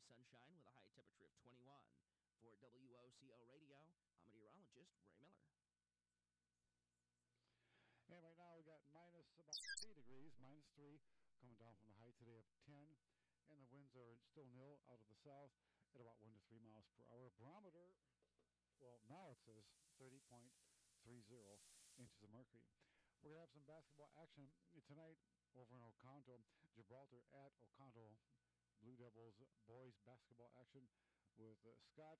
sunshine with a high temperature of 21. For WOCO Radio, I'm meteorologist Ray Miller. And right now we got minus about 3 degrees, minus 3, coming down from the high today of 10. And the winds are still nil out of the south at about 1 to 3 miles per hour. Barometer, well, now it says 30.30 inches of mercury. We're going to have some basketball action tonight over in Oconto, Gibraltar at Oconto. Blue Devils boys basketball action with Scott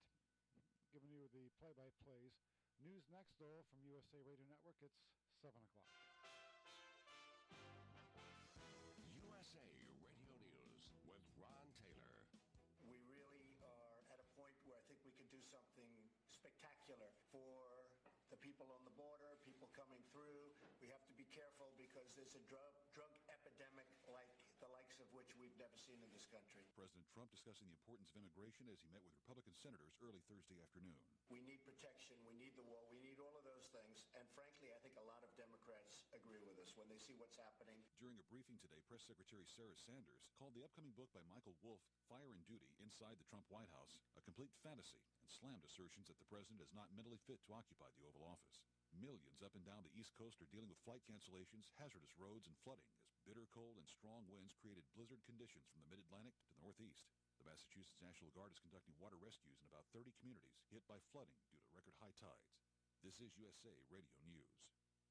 giving you the play-by-plays. News next, though, from USA Radio Network. It's 7 o'clock. USA Radio News with Ron Taylor. We really are at a point where I think we can do something spectacular for the people on the border, people coming through. We have to be careful because there's a drug epidemic like the likes of which we've never seen in this country. President Trump discussing the importance of immigration as he met with Republican senators early Thursday afternoon. We need protection. We need the wall. We need all of those things. And frankly, I think a lot of Democrats agree with us when they see what's happening. During a briefing today, Press Secretary Sarah Sanders called the upcoming book by Michael Wolff, Fire and Duty, Inside the Trump White House, a complete fantasy, and slammed assertions that the president is not mentally fit to occupy the Oval Office. Millions up and down the East Coast are dealing with flight cancellations, hazardous roads, and flooding as bitter cold and strong winds created blizzard conditions from the mid-Atlantic to the Northeast. The Massachusetts National Guard is conducting water rescues in about 30 communities hit by flooding due to record high tides. This is USA Radio News.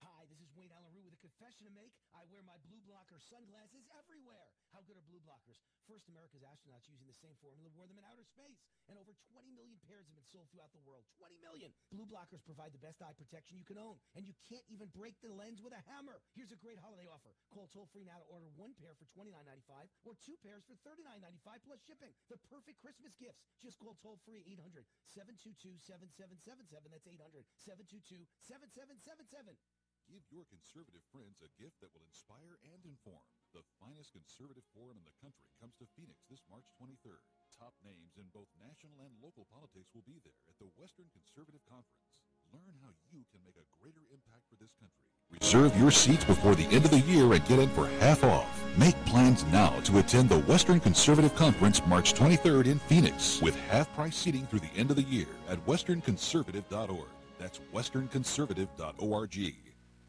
Hi, this is Wayne Allen Rue with a confession to make. I wear my blue blocker sunglasses everywhere. How good are blue blockers? First, America's astronauts using the same formula wore them in outer space. And over 20 million pairs have been sold throughout the world. 20 million. Blue blockers provide the best eye protection you can own. And you can't even break the lens with a hammer. Here's a great holiday offer. Call toll-free now to order one pair for $29.95 or two pairs for $39.95 plus shipping. The perfect Christmas gifts. Just call toll-free 800-722-7777. That's 800-722-7777. Give your conservative friends a gift that will inspire and inform. The finest conservative forum in the country comes to Phoenix this March 23rd. Top names in both national and local politics will be there at the Western Conservative Conference. Learn how you can make a greater impact for this country. Reserve your seats before the end of the year and get in for half off. Make plans now to attend the Western Conservative Conference March 23rd in Phoenix with half-price seating through the end of the year at westernconservative.org. That's westernconservative.org.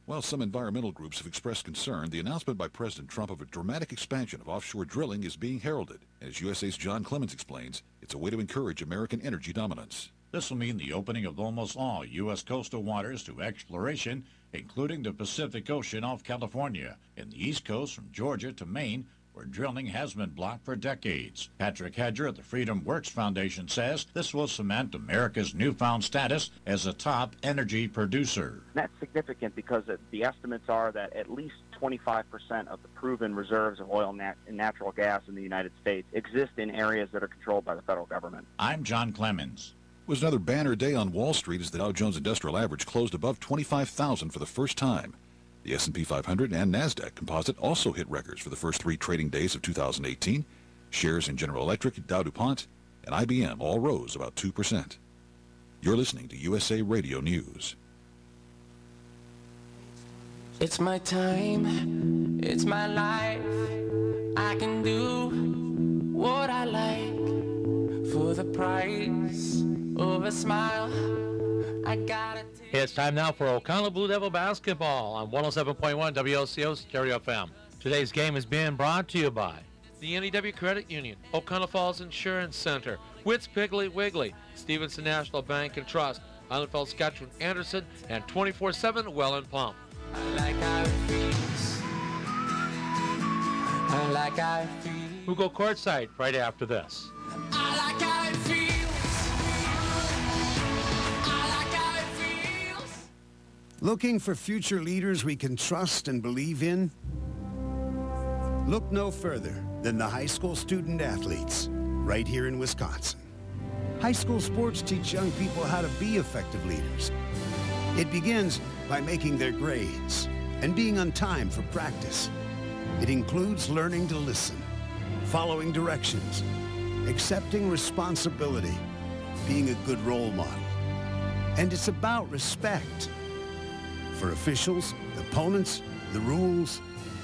While some environmental groups have expressed concern, the announcement by President Trump of a dramatic expansion of offshore drilling is being heralded. As USA's John Clemens explains, it's a way to encourage American energy dominance. This will mean the opening of almost all U.S. coastal waters to exploration, including the Pacific Ocean off California and the East Coast from Georgia to Maine, where drilling has been blocked for decades. Patrick Hedger of the Freedom Works Foundation says this will cement America's newfound status as a top energy producer. That's significant because the estimates are that at least 25% of the proven reserves of oil and natural gas in the United States exist in areas that are controlled by the federal government. I'm John Clemens. It was another banner day on Wall Street as the Dow Jones Industrial Average closed above 25,000 for the first time. The S&P 500 and NASDAQ Composite also hit records for the first 3 trading days of 2018. Shares in General Electric, Dow DuPont, and IBM all rose about 2%. You're listening to USA Radio News. It's my time, it's my life. I can do what I like for the price of a smile. I gotta. It's time now for Oconto Blue Devil basketball on 107.1 WLCO Stereo FM. Today's game is being brought to you by the NEW Credit Union, Oconto Falls Insurance Center, Witt's Piggly Wiggly, Stevenson National Bank and Trust, Islandfeld Sketchman Anderson, and 24/7 Well and Pump. I like how it feels. I like how it feels. We'll go courtside right after this. I like how it feels. Looking for future leaders we can trust and believe in? Look no further than the high school student athletes right here in Wisconsin. High school sports teach young people how to be effective leaders. It begins by making their grades and being on time for practice. It includes learning to listen, following directions, accepting responsibility, being a good role model. And it's about respect. For officials, opponents, the rules,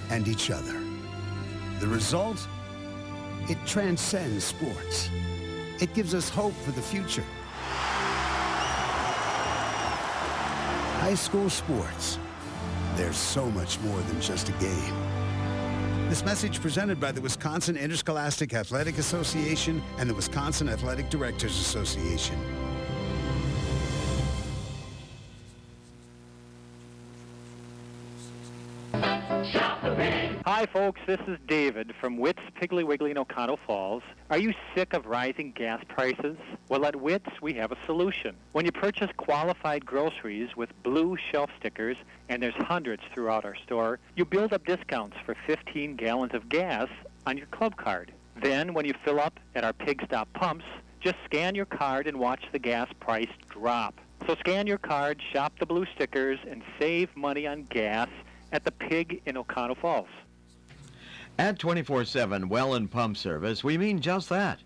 and each other. The result? It transcends sports. It gives us hope for the future. High school sports. There's so much more than just a game. This message presented by the Wisconsin Interscholastic Athletic Association and the Wisconsin Athletic Directors Association. Hi, folks. This is David from Witt's Piggly Wiggly in Oconto Falls. Are you sick of rising gas prices? Well, at Witt's, we have a solution. When you purchase qualified groceries with blue shelf stickers, and there's hundreds throughout our store, you build up discounts for 15 gallons of gas on your club card. Then, when you fill up at our Pig Stop pumps, just scan your card and watch the gas price drop. So scan your card, shop the blue stickers, and save money on gas at the Pig in Oconto Falls. At 24/7 Well and Pump Service, we mean just that.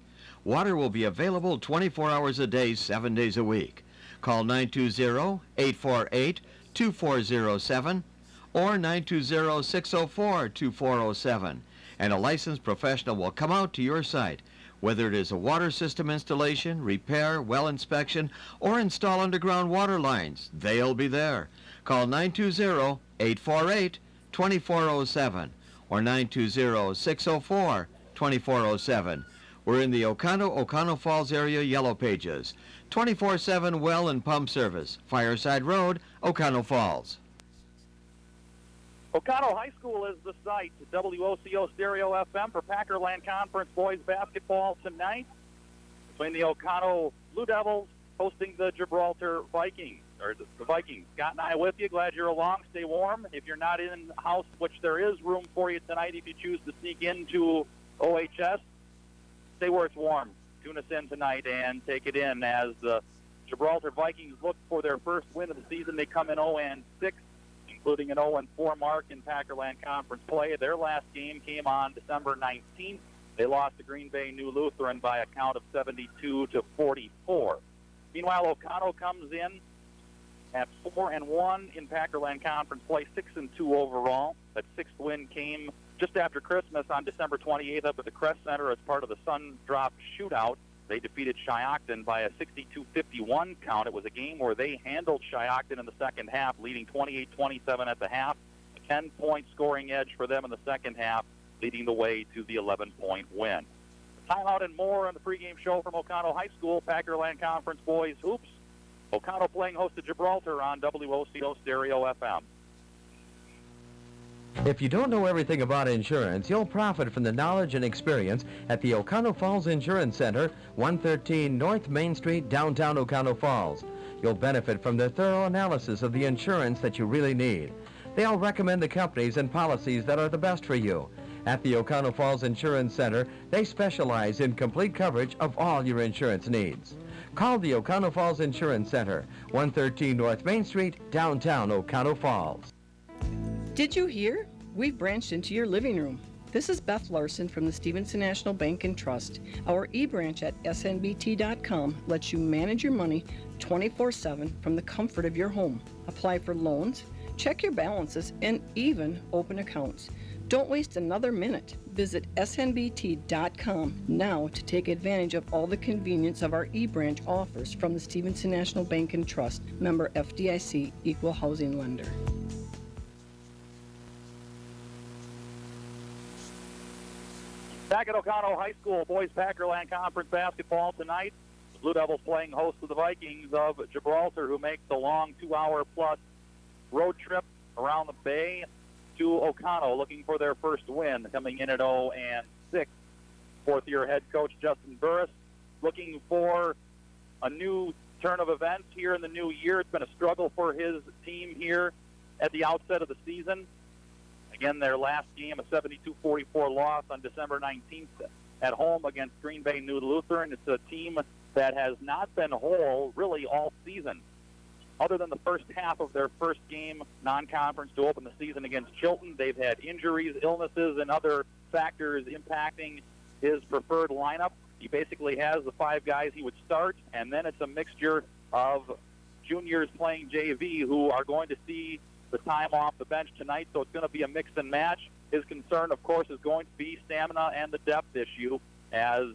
Water will be available 24 hours a day, 7 days a week. Call 920-848-2407 or 920-604-2407, and a licensed professional will come out to your site, whether it is a water system installation, repair, well inspection, or install underground water lines. They'll be there. Call 920-848-2407 or 920-604-2407. We're in the Oconto Falls area Yellow Pages. 24/7 Well and Pump Service, Fireside Road, Oconto Falls. Oconto High School is the site. WOCO Stereo FM for Packerland Conference boys basketball tonight between the Oconto Blue Devils hosting the Gibraltar Vikings. Or the Vikings. Scott and I with you. Glad you're along. Stay warm. If you're not in the house, which there is room for you tonight if you choose to sneak into OHS, stay where it's warm. Tune us in tonight and take it in as the Gibraltar Vikings look for their first win of the season. They come in 0-6, including an 0-4 mark in Packerland Conference play. Their last game came on December 19th. They lost to Green Bay New Lutheran by a count of 72-44. Meanwhile, Oconto comes in at 4-1 in Packerland Conference play, 6-2 overall. That sixth win came just after Christmas on December 28th up at the Crest Center as part of the Sun Drop Shootout. They defeated Shiocton by a 62-51 count. It was a game where they handled Shiocton in the second half, leading 28-27 at the half. A 10-point scoring edge for them in the second half, leading the way to the 11-point win. Timeout and more on the pregame show from Oconto High School, Packerland Conference boys hoops. Oconto playing host to Gibraltar on WOCO Stereo FM. If you don't know everything about insurance, you'll profit from the knowledge and experience at the Oconto Falls Insurance Center, 113 North Main Street, downtown Oconto Falls. You'll benefit from their thorough analysis of the insurance that you really need. They'll recommend the companies and policies that are the best for you. At the Oconto Falls Insurance Center, they specialize in complete coverage of all your insurance needs. Call the Oconto Falls Insurance Center, 113 North Main Street, downtown Oconto Falls. Did you hear? We've branched into your living room. This is Beth Larson from the Stevenson National Bank and Trust. Our e-branch at snbt.com lets you manage your money 24/7 from the comfort of your home. Apply for loans, check your balances, and even open accounts. Don't waste another minute. Visit snbt.com now to take advantage of all the convenience of our e-branch offers from the Stevenson National Bank and Trust, member FDIC, equal housing lender. Back at Oconto High School, boys Packerland Conference basketball tonight. The Blue Devils playing host to the Vikings of Gibraltar, who make the long 2-hour-plus road trip around the bay to Oconto, looking for their first win, coming in at 0-6. Fourth-year head coach Justin Burris looking for a new turn of events here in the new year. It's been a struggle for his team here at the outset of the season. Again, their last game, a 72-44 loss on December 19th at home against Green Bay New Lutheran. It's a team that has not been whole really all season. Other than the first half of their first game, non-conference, to open the season against Chilton, they've had injuries, illnesses, and other factors impacting his preferred lineup. He basically has the 5 guys he would start, and then it's a mixture of juniors playing JV who are going to see the time off the bench tonight, so it's going to be a mix and match. His concern, of course, is going to be stamina and the depth issue, as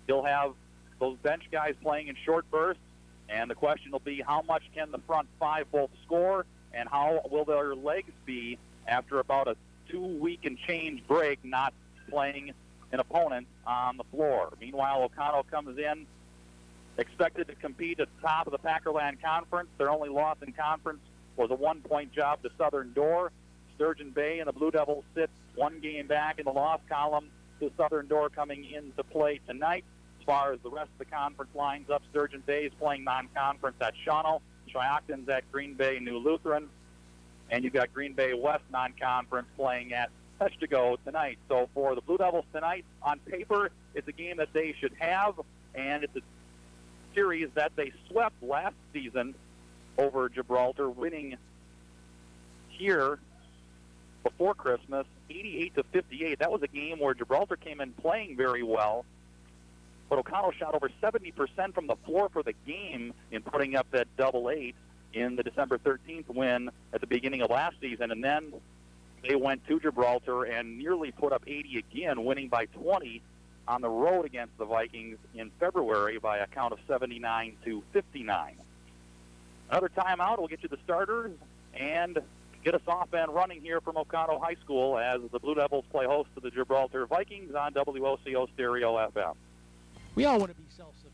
he'll have those bench guys playing in short bursts, and the question will be how much can the front five both score, and how will their legs be after about a 2-week and change break not playing an opponent on the floor. Meanwhile, Oconto comes in expected to compete at the top of the Packerland Conference. Their only loss in conference was a 1-point job to Southern Door. Sturgeon Bay and the Blue Devils sit 1 game back in the loss column to Southern Door coming into play tonight. As far as the rest of the conference lines up, Sturgeon Bay is playing non-conference at Shawano. Tri-Octon's at Green Bay New Lutheran. And you've got Green Bay West non-conference playing at Peshtigo tonight. So for the Blue Devils tonight, on paper, it's a game that they should have, and it's a series that they swept last season over Gibraltar, winning here before Christmas, 88-58. That was a game where Gibraltar came in playing very well, but Oconto shot over 70% from the floor for the game in putting up that double eight in the December 13th win at the beginning of last season, and then they went to Gibraltar and nearly put up 80 again, winning by 20 on the road against the Vikings in February by a count of 79-59. Another timeout will get you the starters and get us off and running here from Oconto High School as the Blue Devils play host to the Gibraltar Vikings on WOCO Stereo FM. We all want to be self-sufficient.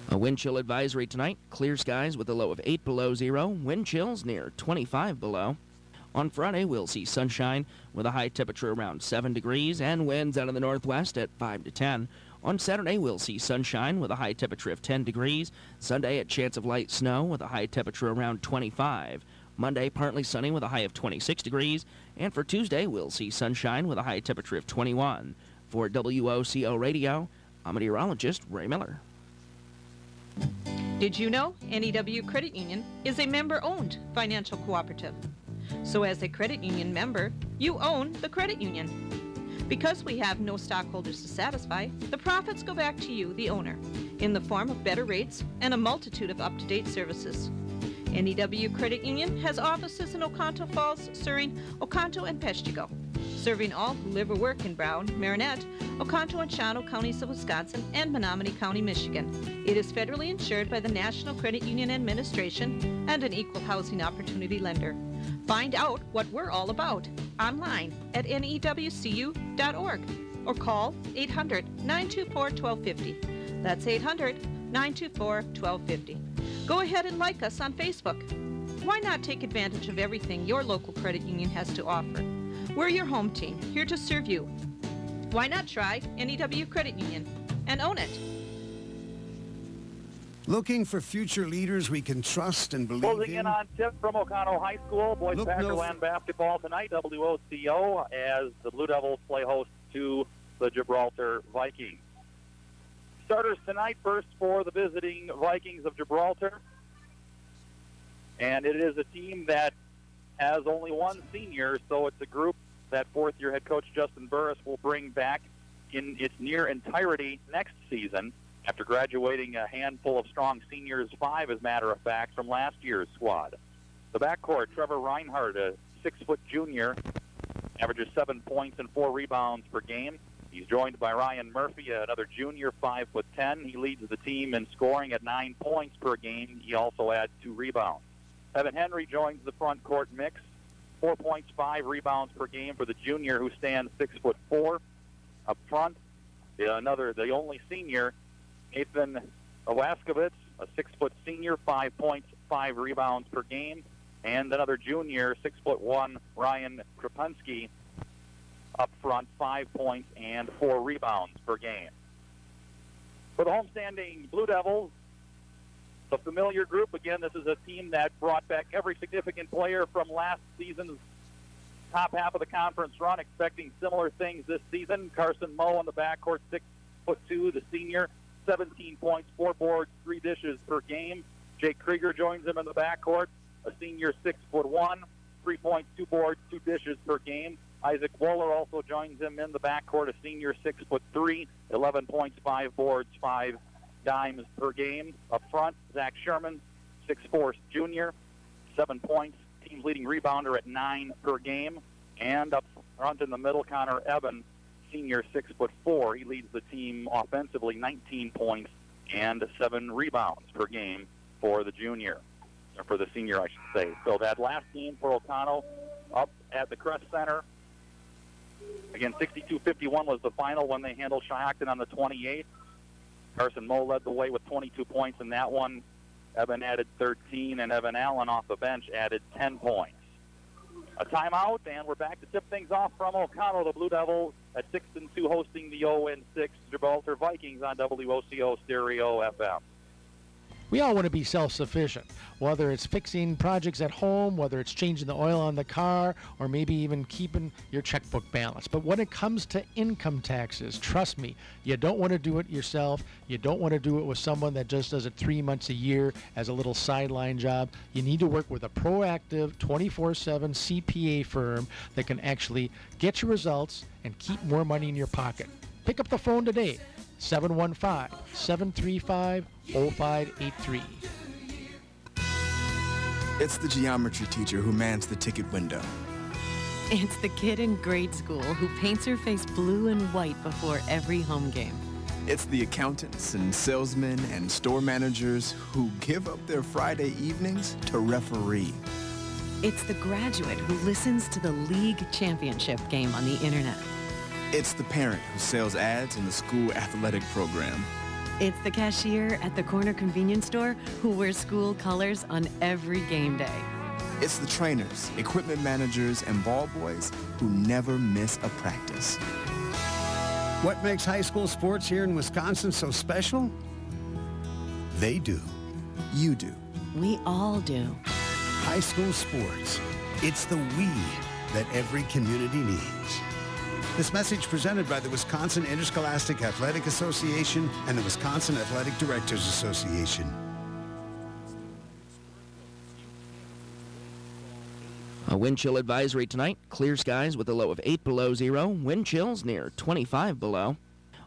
A wind chill advisory tonight. Clear skies with a low of 8 below zero. Wind chills near 25 below. On Friday, we'll see sunshine with a high temperature around 7 degrees and winds out of the northwest at 5 to 10. On Saturday, we'll see sunshine with a high temperature of 10 degrees. Sunday, a chance of light snow with a high temperature around 25. Monday, partly sunny with a high of 26 degrees. And for Tuesday, we'll see sunshine with a high temperature of 21. For WOCO Radio, I'm meteorologist Ray Miller. Did you know NEW Credit Union is a member-owned financial cooperative? So as a credit union member, you own the credit union. Because we have no stockholders to satisfy, the profits go back to you, the owner, in the form of better rates and a multitude of up-to-date services. NEW Credit Union has offices in Oconto Falls, Surrey, Oconto, and Peshtigo, serving all who live or work in Brown, Marinette, Oconto and Shawano counties of Wisconsin, and Menominee County, Michigan. It is federally insured by the National Credit Union Administration and an equal housing opportunity lender. Find out what we're all about online at newcu.org or call 800-924-1250. That's 800-924-1250. Go ahead and like us on Facebook. Why not take advantage of everything your local credit union has to offer? We're your home team, here to serve you. Why not try NEW Credit Union and own it? Looking for future leaders we can trust and believe Closing in? in on tip from Oconto High School. Boys Packerland basketball tonight, WOCO, as the Blue Devils play host to the Gibraltar Vikings. Starters tonight, first for the visiting Vikings of Gibraltar. And it is a team that has only one senior, so it's a group that fourth-year head coach Justin Burris will bring back in its near entirety next season after graduating a handful of strong seniors, 5 as a matter of fact, from last year's squad. The backcourt, Trevor Reinhardt, a 6-foot junior, averages 7 points and 4 rebounds per game. He's joined by Ryan Murphy, another junior, 5'10". He leads the team in scoring at 9 points per game. He also adds 2 rebounds. Evan Henry joins the front court mix, 4 points, 5 rebounds per game for the junior who stands 6'4". Up front, the only senior, Nathan Owaskovitz, a 6-foot senior, 5 points, 5 rebounds per game. And another junior, 6'1", Ryan Krupinski, up front, 5 points and 4 rebounds per game. For the homestanding Blue Devils, the familiar group, again, this is a team that brought back every significant player from last season's top half of the conference run, expecting similar things this season. Carson Moe on the backcourt, 6'2", the senior, 17 points, 4 boards, 3 dishes per game. Jake Krieger joins him in the backcourt, a senior 6'1", 3 points, 2 boards, 2 dishes per game. Isaac Wohler also joins him in the backcourt, a senior 6'3", 11 points, 5 boards, 5 dimes per game. Up front, Zach Sherman, 6'4", junior, 7 points, team's leading rebounder at 9 per game. And up front in the middle, Connor Eben, senior 6'4". He leads the team offensively, 19 points and 7 rebounds per game for the junior, or for the senior, I should say. So that last game for Oconto up at the Crest Center. Again, 62-51 was the final when they handled Shiocton on the 28th. Carson Moe led the way with 22 points in that one. Evan added 13, and Evan Allen off the bench added 10 points. A timeout, and we're back to tip things off from Oconto. The Blue Devils at 6-2 hosting the 0-6 Gibraltar Vikings on WOCO Stereo FM. We all want to be self-sufficient, whether it's fixing projects at home, whether it's changing the oil on the car, or maybe even keeping your checkbook balanced. But when it comes to income taxes, trust me, you don't want to do it yourself. You don't want to do it with someone that just does it 3 months a year as a little sideline job. You need to work with a proactive 24/7 CPA firm that can actually get your results and keep more money in your pocket. Pick up the phone today. 715-735-0583. It's the geometry teacher who mans the ticket window. It's the kid in grade school who paints her face blue and white before every home game. It's the accountants and salesmen and store managers who give up their Friday evenings to referee. It's the graduate who listens to the league championship game on the internet. It's the parent who sells ads in the school athletic program. It's the cashier at the corner convenience store who wears school colors on every game day. It's the trainers, equipment managers, and ball boys who never miss a practice. What makes high school sports here in Wisconsin so special? They do. You do. We all do. High school sports. It's the we that every community needs. This message presented by the Wisconsin Interscholastic Athletic Association and the Wisconsin Athletic Directors Association. A wind chill advisory tonight. Clear skies with a low of 8 below zero. Wind chills near 25 below.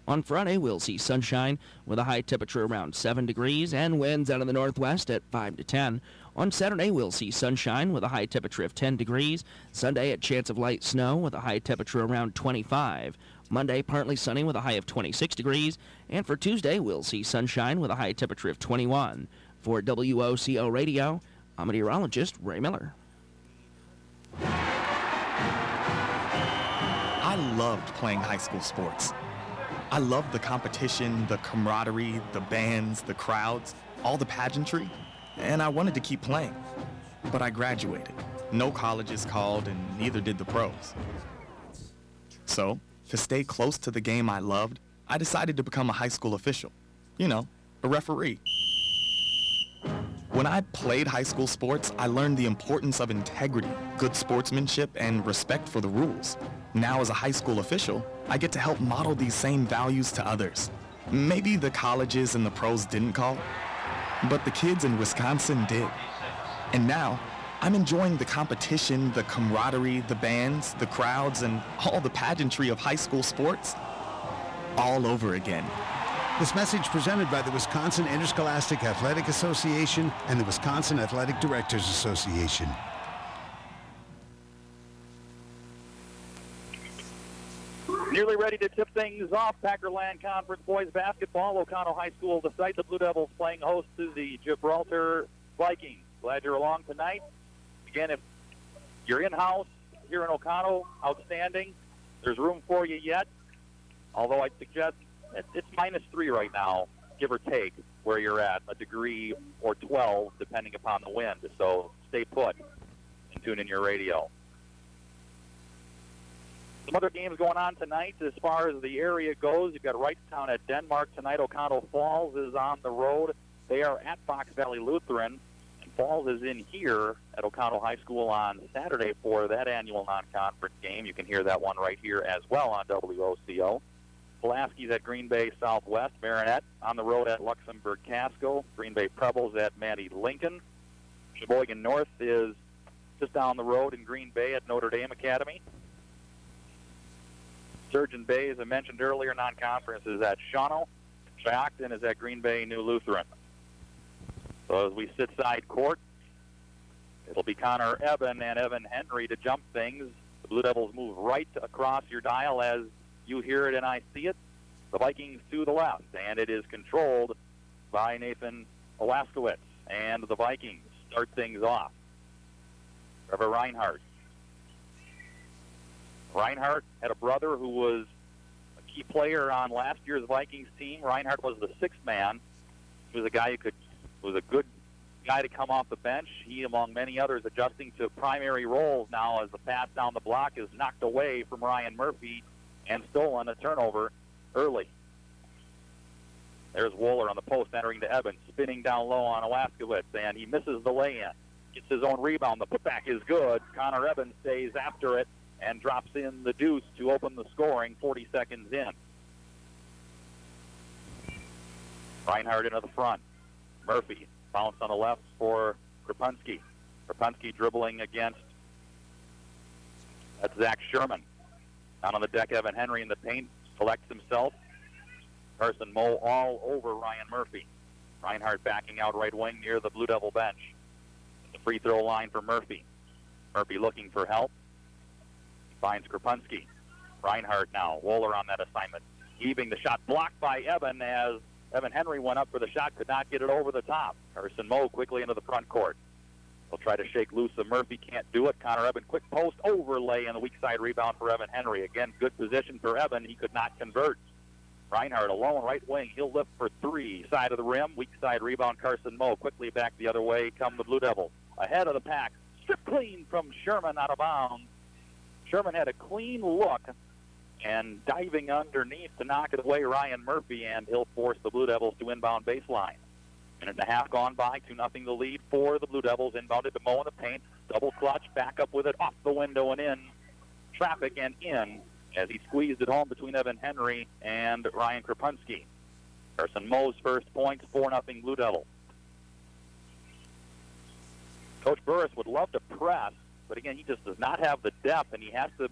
On Friday, we'll see sunshine with a high temperature around 7 degrees and winds out of the northwest at 5 to 10. On Saturday, we'll see sunshine with a high temperature of 10 degrees. Sunday, a chance of light snow with a high temperature around 25. Monday, partly sunny with a high of 26 degrees. And for Tuesday, we'll see sunshine with a high temperature of 21. For WOCO Radio, I'm meteorologist Ray Miller. I loved playing high school sports. I loved the competition, the camaraderie, the bands, the crowds, all the pageantry, and I wanted to keep playing. But I graduated. No colleges called, and neither did the pros. So, to stay close to the game I loved, I decided to become a high school official. You know, a referee. When I played high school sports, I learned the importance of integrity, good sportsmanship, and respect for the rules. Now as a high school official, I get to help model these same values to others. Maybe the colleges and the pros didn't call, but the kids in Wisconsin did. And now, I'm enjoying the competition, the camaraderie, the bands, the crowds, and all the pageantry of high school sports all over again. This message presented by the Wisconsin Interscholastic Athletic Association and the Wisconsin Athletic Directors Association. Nearly ready to tip things off. Packerland Conference boys basketball. Oconto High School the site. The Blue Devils playing host to the Gibraltar Vikings. Glad you're along tonight. Again, if you're in-house here in Oconto, outstanding. There's room for you yet. Although I'd suggest it's -3 right now, give or take, where you're at, a degree or 12, depending upon the wind. So stay put and tune in your radio. Some other games going on tonight as far as the area goes. You've got Wrightstown at Denmark tonight. Oconto Falls is on the road. They are at Fox Valley Lutheran. And Falls is in here at Oconto High School on Saturday for that annual non-conference game. You can hear that one right here as well on WOCO. Pulaski's at Green Bay Southwest. Marinette on the road at Luxembourg Casco. Green Bay Prebbles at Maddie Lincoln. Sheboygan North is just down the road in Green Bay at Notre Dame Academy. Surgeon Bay, as I mentioned earlier, non-conference is at Shawano. Stockton is at Green Bay New Lutheran. So as we sit side court, it'll be Connor Eben and Evan Henry to jump things. The Blue Devils move right across your dial as you hear it and I see it. The Vikings to the left, and it is controlled by Nathan Olaskowitz. And the Vikings start things off. Trevor Reinhardt. Reinhardt had a brother who was a key player on last year's Vikings team. Reinhardt was the sixth man. He was a guy who was a good guy to come off the bench. He, among many others, adjusting to primary roles now as the pass down the block is knocked away from Ryan Murphy and stolen, a turnover early. There's Wohler on the post entering to Evans, spinning down low on Olaskowitz, and he misses the lay-in. Gets his own rebound. The putback is good. Connor Evans stays after it and drops in the deuce to open the scoring 40 seconds in. Reinhardt into the front. Murphy bounce on the left for Krapunski. Krapunski dribbling against, that's Zach Sherman. Down on the deck, Evan Henry in the paint, collects himself. Carson Moe all over Ryan Murphy. Reinhardt backing out right wing near the Blue Devil bench. The free throw line for Murphy. Murphy looking for help. Finds Krapunski. Reinhardt now. Wohler on that assignment. Heaving the shot blocked by Evan as Evan Henry went up for the shot, could not get it over the top. Carson Moe quickly into the front court. He'll try to shake loose of Murphy, can't do it. Connor Evan, quick post overlay and the weak side rebound for Evan Henry. Again, good position for Evan. He could not convert. Reinhardt alone, right wing. He'll lift for three. Side of the rim, weak side rebound. Carson Moe quickly back the other way. Come the Blue Devils. Ahead of the pack. Strip clean from Sherman out of bounds. Sherman had a clean look and diving underneath to knock it away Ryan Murphy, and he'll force the Blue Devils to inbound baseline. Minute and a half gone by, 2-0 the lead for the Blue Devils. Inbounded to Moe in the paint. Double clutch, back up with it, off the window and in. Traffic and in as he squeezed it home between Evan Henry and Ryan Krapunski. Carson Moe's first points, 4-0 Blue Devils. Coach Burris would love to press, but again, he just does not have the depth, and he has to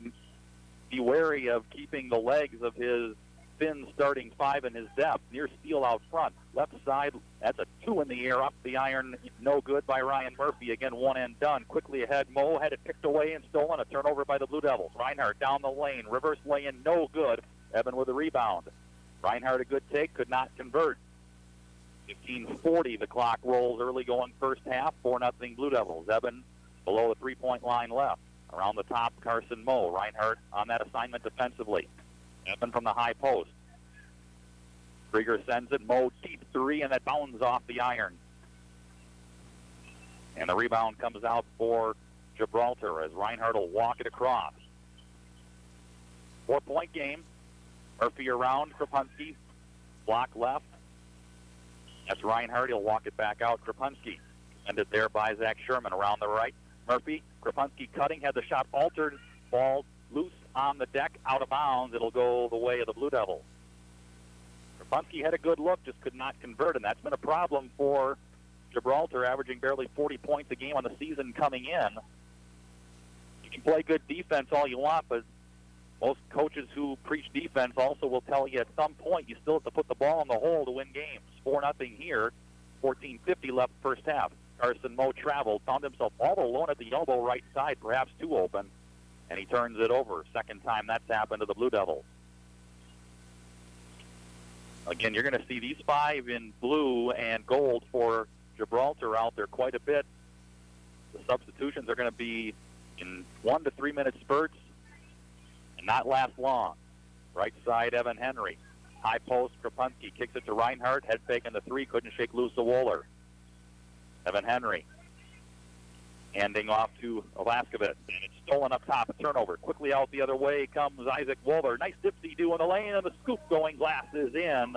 be wary of keeping the legs of his thin starting five in his depth. Near steal out front. Left side, that's a two in the air, up the iron, no good by Ryan Murphy. Again, one and done. Quickly ahead, Moe had it picked away and stolen. A turnover by the Blue Devils. Reinhardt down the lane, reverse lay-in, no good. Evan with a rebound. Reinhardt a good take, could not convert. 15:40, the clock rolls early going first half, 4-0 Blue Devils. Evan below the three-point line left. Around the top, Carson Moe. Reinhardt on that assignment defensively. Evan from the high post. Krieger sends it. Moe deep three, and that bounds off the iron. And the rebound comes out for Gibraltar as Reinhardt will walk it across. 4-point game. Murphy around. Krapunski. Block left. That's Reinhardt. He'll walk it back out. Krapunski. Send it there by Zach Sherman around the right. Murphy. Krapunski cutting. Had the shot altered. Ball loose on the deck. Out of bounds. It'll go the way of the Blue Devils. Krapunski had a good look, just could not convert, and that's been a problem for Gibraltar, averaging barely 40 points a game on the season coming in. You can play good defense all you want, but most coaches who preach defense also will tell you at some point you still have to put the ball in the hole to win games. 4-0 here, 14:50 left first half. Carson Moe traveled, found himself all alone at the elbow right side, perhaps too open, and he turns it over. Second time that's happened to the Blue Devils. Again, you're going to see these five in blue and gold for Gibraltar out there quite a bit. The substitutions are going to be in 1 to 3 minute spurts and not last long. Right side, Evan Henry. High post, Krapunski kicks it to Reinhardt. Head fake on the three, couldn't shake loose of Wohler. Evan Henry handing off to Olaskowitz, and it's stolen up top. A turnover. Quickly out the other way comes Isaac Wohler. Nice dipsy-do in the lane, and the scoop going. Glass is in.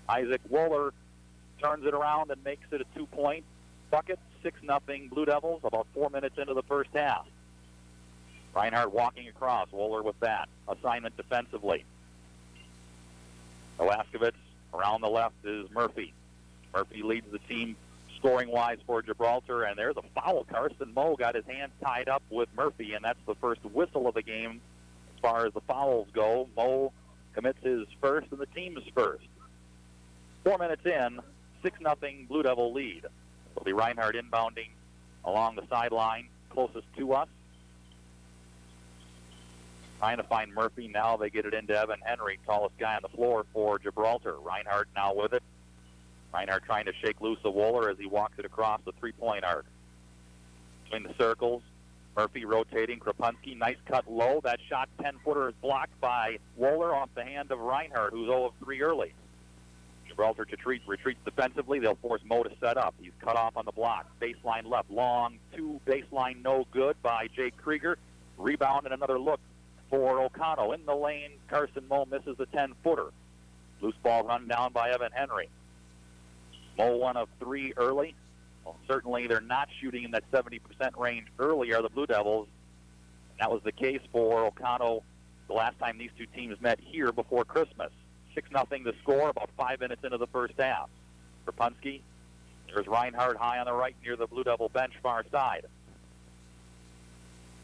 Isaac Wohler turns it around and makes it a 2-point bucket. 6-0 Blue Devils, about 4 minutes into the first half. Reinhardt walking across. Wohler with that. Assignment defensively. Nolaskovitz around the left is Murphy. Murphy leads the team scoring-wise for Gibraltar, and there's a foul. Carson Moe got his hands tied up with Murphy, and that's the first whistle of the game as far as the fouls go. Moe commits his first, and the team's first. 4 minutes in, 6-0 Blue Devil lead. It'll be Reinhardt inbounding along the sideline closest to us. Trying to find Murphy. Now they get it into Evan Henry, tallest guy on the floor for Gibraltar. Reinhardt now with it. Reinhardt trying to shake loose of Wohler as he walks it across the three-point arc. Between the circles, Murphy rotating. Krapunski, nice cut low. That shot, 10-footer, is blocked by Wohler off the hand of Reinhardt, who's 0 of 3 early. Gibraltar retreats defensively. They'll force Moe to set up. He's cut off on the block. Baseline left, long, 2, baseline no good by Jake Krieger. Rebound and another look for Oconto. In the lane, Carson Moe misses the 10-footer. Loose ball run down by Evan Henry. Moe 1 of 3 early. Well, certainly they're not shooting in that 70% range early, are the Blue Devils. That was the case for Oconto the last time these two teams met here before Christmas. 6-0 the score, about 5 minutes into the first half. Krapunski, there's Reinhardt high on the right near the Blue Devil bench far side.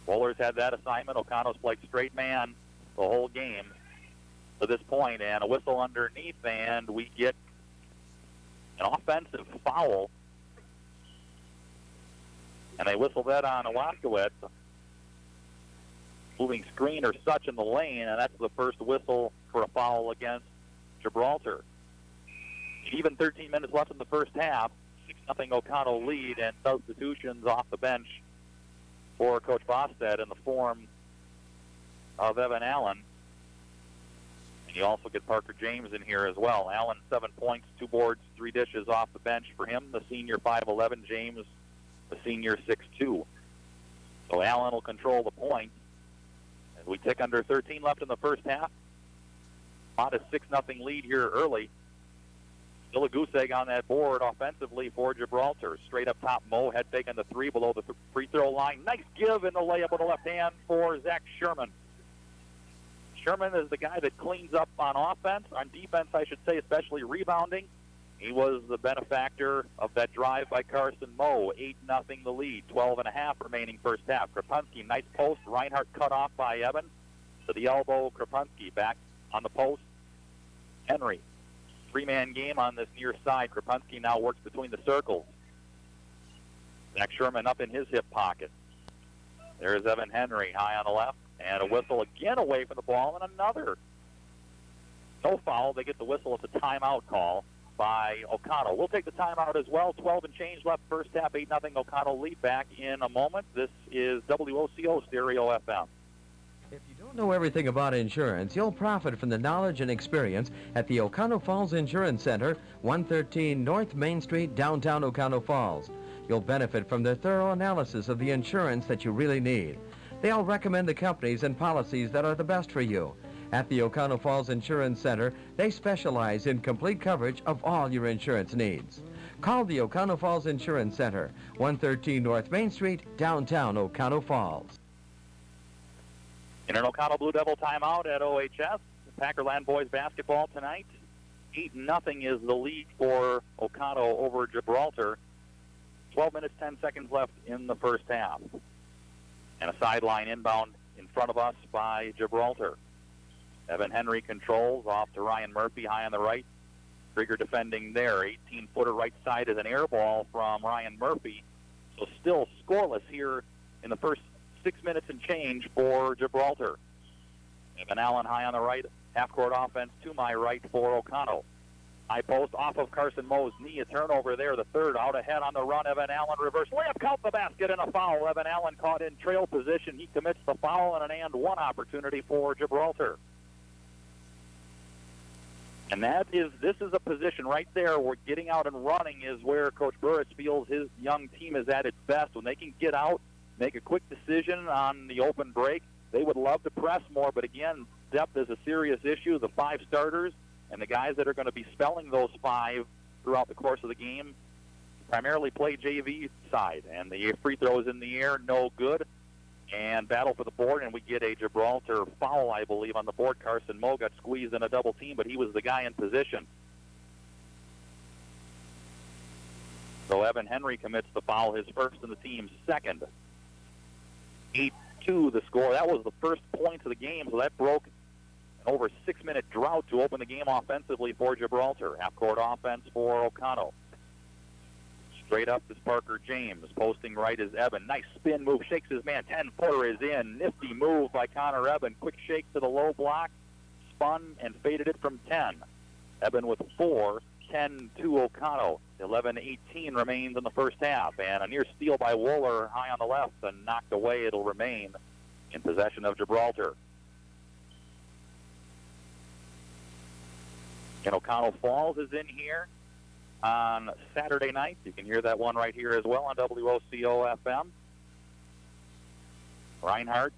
Wohler's had that assignment. Oconto's played straight man the whole game to this point, and a whistle underneath, and we get an offensive foul. And they whistle that on Nolaskovitz. Moving screen or such in the lane, and that's the first whistle for a foul against Gibraltar. Even 13 minutes left in the first half. 6-0 Oconto lead, and substitutions off the bench for Coach Bostad in the form of Evan Allen. And you also get Parker James in here as well. Allen, 7 points, 2 boards, 3 dishes off the bench for him. The senior 5'11", James, the senior 6'2". So Allen will control the point. As we tick under 13 left in the first half. Modest 6-0 lead here early. Still a goose egg on that board offensively for Gibraltar. Straight up top, Moe head fake on the 3 below the free throw line. Nice give in the layup with the left hand for Zach Sherman. Sherman is the guy that cleans up on offense, on defense, I should say, especially rebounding. He was the benefactor of that drive by Carson Moe. 8-0 the lead, 12.5 remaining first half. Krapunski, nice post. Reinhardt cut off by Evan. To the elbow, Krapunski back on the post. Henry. 3-man game on this near side. Krapunski now works between the circles. Zach Sherman up in his hip pocket. There's Evan Henry high on the left. And a whistle again away from the ball, and another. No foul. They get the whistle. It's a timeout call by Oconto. We'll take the timeout as well. 12 and change left first half. 8-0 Oconto lead. Back in a moment. This is WOCO Stereo FM. If you don't know everything about insurance, you'll profit from the knowledge and experience at the Oconto Falls Insurance Center, 113 North Main Street, downtown Oconto Falls. You'll benefit from their thorough analysis of the insurance that you really need. They'll recommend the companies and policies that are the best for you. At the Oconto Falls Insurance Center, they specialize in complete coverage of all your insurance needs. Call the Oconto Falls Insurance Center, 113 North Main Street, downtown Oconto Falls. In an Oconto Blue Devil timeout at OHS, Packerland boys basketball tonight. 8-0 is the lead for Oconto over Gibraltar. 12 minutes, 10 seconds left in the first half. And a sideline inbound in front of us by Gibraltar. Evan Henry controls off to Ryan Murphy high on the right. Krieger defending there. 18-footer right side is an air ball from Ryan Murphy. So still scoreless here in the first 6 minutes and change for Gibraltar. Evan Allen high on the right. Half-court offense to my right for Oconto. High post off of Carson Moe's knee. A turnover there. The third out ahead on the run. Evan Allen reverse layup. Count the basket and a foul. Evan Allen caught in trail position. He commits the foul and an and one opportunity for Gibraltar. And this is a position right there where getting out and running is where Coach Burris feels his young team is at its best. When they can get out, make a quick decision on the open break, they would love to press more. But again, depth is a serious issue. The 5 starters and the guys that are going to be spelling those 5 throughout the course of the game primarily play JV side. And the free throws in the air, no good. and battle for the board, and we get a Gibraltar foul, I believe, on the board. Carson Moe got squeezed in a double team, but he was the guy in position. So Evan Henry commits the foul, his first and the team's second. 8-2 the score. That was the first point of the game, so that broke an over 6-minute drought to open the game offensively for Gibraltar. Half-court offense for Oconto. Straight up is Parker James. Posting right is Evan. Nice spin move. Shakes his man. 10-footer is in. Nifty move by Connor Evan. Quick shake to the low block. Spun and faded it from 10. Evan with 4. 10-2 Oconto. 11-18 remains in the first half. And a near steal by Wooler high on the left and knocked away. It'll remain in possession of Gibraltar. And Oconto Falls is in here on Saturday night. You can hear that one right here as well on WOCO FM. Reinhardt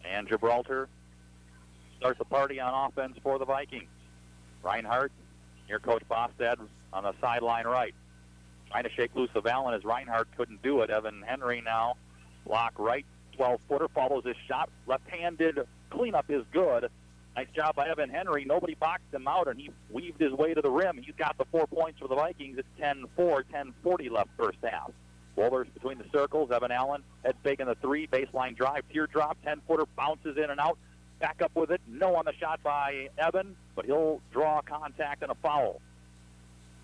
and Gibraltar start the party on offense for the Vikings. Reinhardt, here Coach Bostad on the sideline right. Trying to shake loose of Allen as Reinhardt couldn't do it. Evan Henry now, block right, 12-footer, follows his shot. Left-handed cleanup is good. Nice job by Evan Henry. Nobody boxed him out, and he weaved his way to the rim. He's got the 4 points for the Vikings. It's 10-4, 10:40 left first half. Wohlers between the circles. Evan Allen, head fake in the 3, baseline drive, teardrop, 10-footer, bounces in and out. Back up with it. No on the shot by Evan, but he'll draw contact and a foul.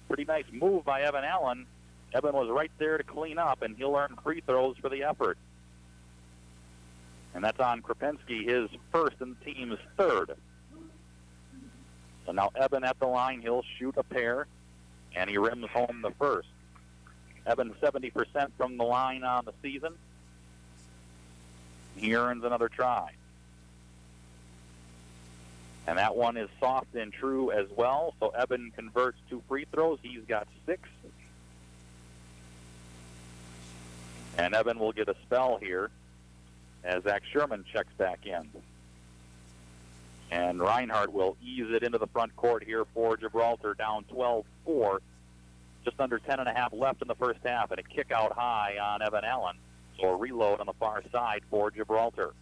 Pretty nice move by Evan Allen. Evan was right there to clean up, and he'll earn free throws for the effort. And that's on Krapinski, his first and the team's third. So now Evan at the line. He'll shoot a pair, and he rims home the first. Evan 70% from the line on the season. He earns another try. And that one is soft and true as well. So Evan converts 2 free throws. He's got 6. And Evan will get a spell here as Zach Sherman checks back in. And Reinhardt will ease it into the front court here for Gibraltar, down 12-4. Just under 10.5 left in the first half, and a kick out high on Evan Allen. So a reload on the far side for Gibraltar.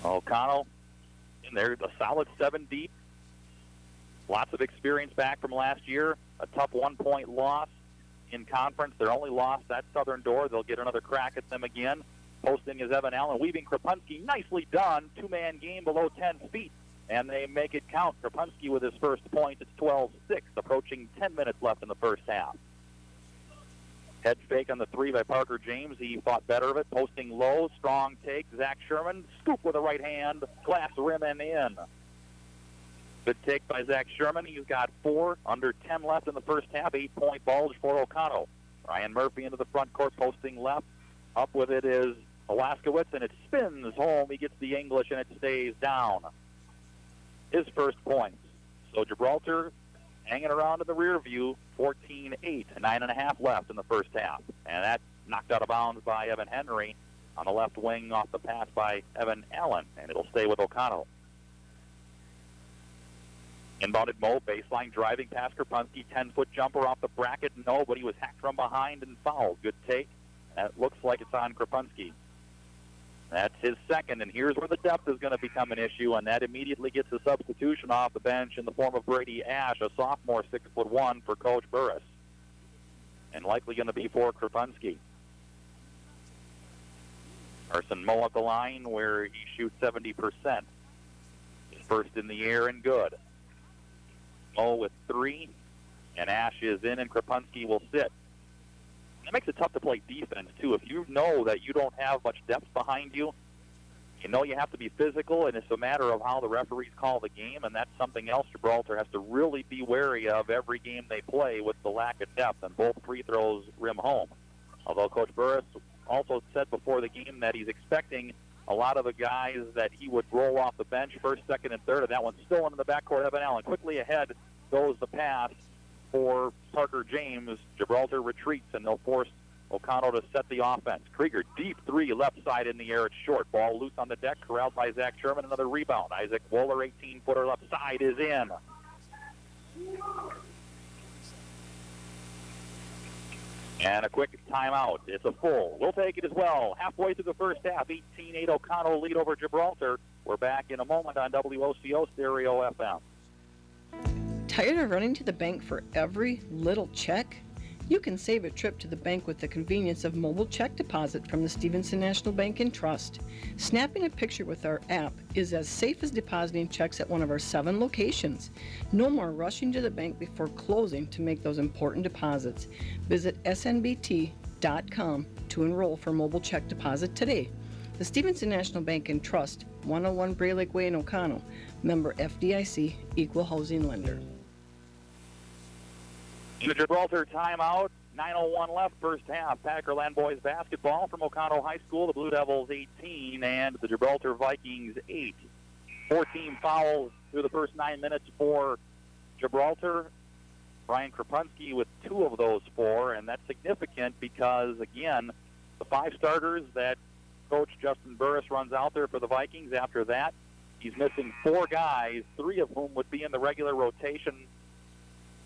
Oconto in there, a solid 7 deep. Lots of experience back from last year. A tough 1-point loss in conference. Their only loss, that Southern Door. They'll get another crack at them again. Posting is Evan Allen, weaving Krapinski. Nicely done. 2-man game below 10 feet. And they make it count. Krapinski with his first point. It's 12-6, approaching 10 minutes left in the first half. Head fake on the 3 by Parker James. He thought better of it. Posting low, strong take. Zach Sherman, scoop with the right hand. Glass rim and in. Good take by Zach Sherman. He's got 4, under 10 left in the first half. 8-point bulge for Oconto. Ryan Murphy into the front court, posting left. Up with it is Alaskowitz, and it spins home. He gets the English, and it stays down. His first points. So Gibraltar hanging around in the rear view, 14-8, 9.5 left in the first half. And that knocked out of bounds by Evan Henry on the left wing off the pass by Evan Allen, and it'll stay with Oconto. Inbounded Mo, baseline driving past Krapinski, 10-foot jumper off the bracket. No, but he was hacked from behind and fouled. Good take. That looks like it's on Krapinski. That's his second, and here's where the depth is going to become an issue, and that immediately gets a substitution off the bench in the form of Brady Ash, a sophomore, 6'1", for Coach Burris, and likely going to be for Krapinski. Carson Mo at the line where he shoots 70%. His first in the air and good. Mo with 3, and Ash is in, and Krapinski will sit. That makes it tough to play defense, too. If you know that you don't have much depth behind you, you know you have to be physical, and it's a matter of how the referees call the game, and that's something else Gibraltar has to really be wary of every game they play with the lack of depth, and both free throws rim home. Although Coach Burris also said before the game that he's expecting a lot of the guys that he would roll off the bench, first, second, and third, and that one's still in the backcourt. Evan Allen quickly ahead goes the pass for Parker James. Gibraltar retreats, and they'll force Oconto to set the offense. Krieger, deep 3, left side in the air. It's short. Ball loose on the deck, corralled by Zach Sherman. Another rebound. Isaac Wooler, 18-footer left side, is in. And a quick timeout. It's a full. We'll take it as well. Halfway through the first half, 18-8 Oconto lead over Gibraltar. We're back in a moment on WOCO Stereo FM. Tired of running to the bank for every little check? You can save a trip to the bank with the convenience of mobile check deposit from the Stevenson National Bank and Trust. Snapping a picture with our app is as safe as depositing checks at one of our 7 locations. No more rushing to the bank before closing to make those important deposits. Visit snbt.com to enroll for mobile check deposit today. The Stevenson National Bank and Trust, 101 Bray Lake Way in Oconto. Member FDIC, Equal Housing Lender. The Gibraltar timeout, 9:01 left, first half. Packerland boys basketball from Oconto High School. The Blue Devils 18 and the Gibraltar Vikings 8. 14 fouls through the first 9 minutes for Gibraltar. Brian Krapunski with 2 of those 4, and that's significant because, again, the 5 starters that Coach Justin Burris runs out there for the Vikings, after that, he's missing 4 guys, 3 of whom would be in the regular rotation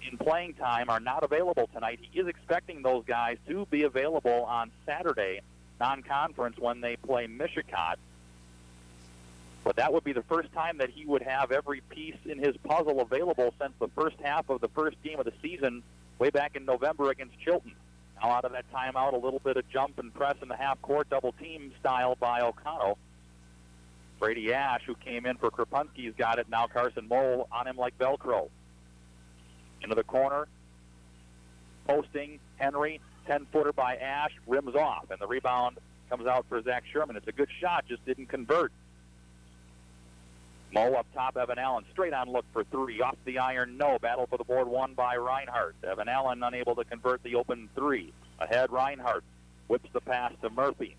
in playing time, are not available tonight. He is expecting those guys to be available on Saturday, non-conference, when they play Michigan. But that would be the first time that he would have every piece in his puzzle available since the first half of the first game of the season way back in November against Chilton. Now out of that timeout, a little bit of jump and press in the half-court, double-team style by Oconto. Brady Ash, who came in for Krapunski's, got it. Now Carson Moe on him like Velcro. Into the corner, posting, Henry, 10-footer by Ash, rims off, and the rebound comes out for Zach Sherman. It's a good shot, just didn't convert. Moe up top, Evan Allen, straight on look for 3. Off the iron, no. Battle for the board, won by Reinhardt. Evan Allen unable to convert the open 3. Ahead, Reinhardt whips the pass to Murphy.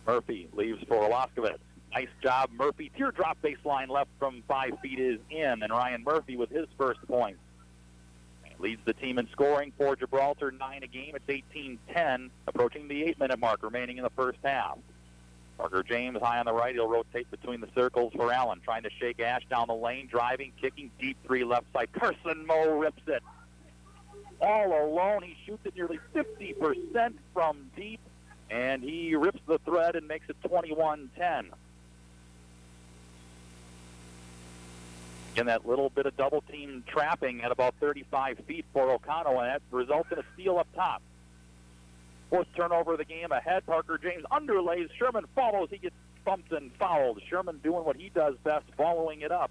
Murphy leaves for Olaskowitz. Nice job, Murphy. Teardrop baseline left from 5 feet is in, and Ryan Murphy with his first point. Leads the team in scoring for Gibraltar, 9 a game. It's 18-10, approaching the 8-minute mark remaining in the first half. Parker James high on the right. He'll rotate between the circles for Allen, trying to shake Ash down the lane, driving, kicking, deep 3 left side. Carson Moe rips it. All alone, he shoots it nearly 50% from deep, and he rips the thread and makes it 21-10. In that little bit of double-team trapping at about 35 feet for Oconto, and that results in a steal up top. 4th turnover of the game ahead. Parker James underlays. Sherman follows. He gets bumped and fouled. Sherman doing what he does best, following it up,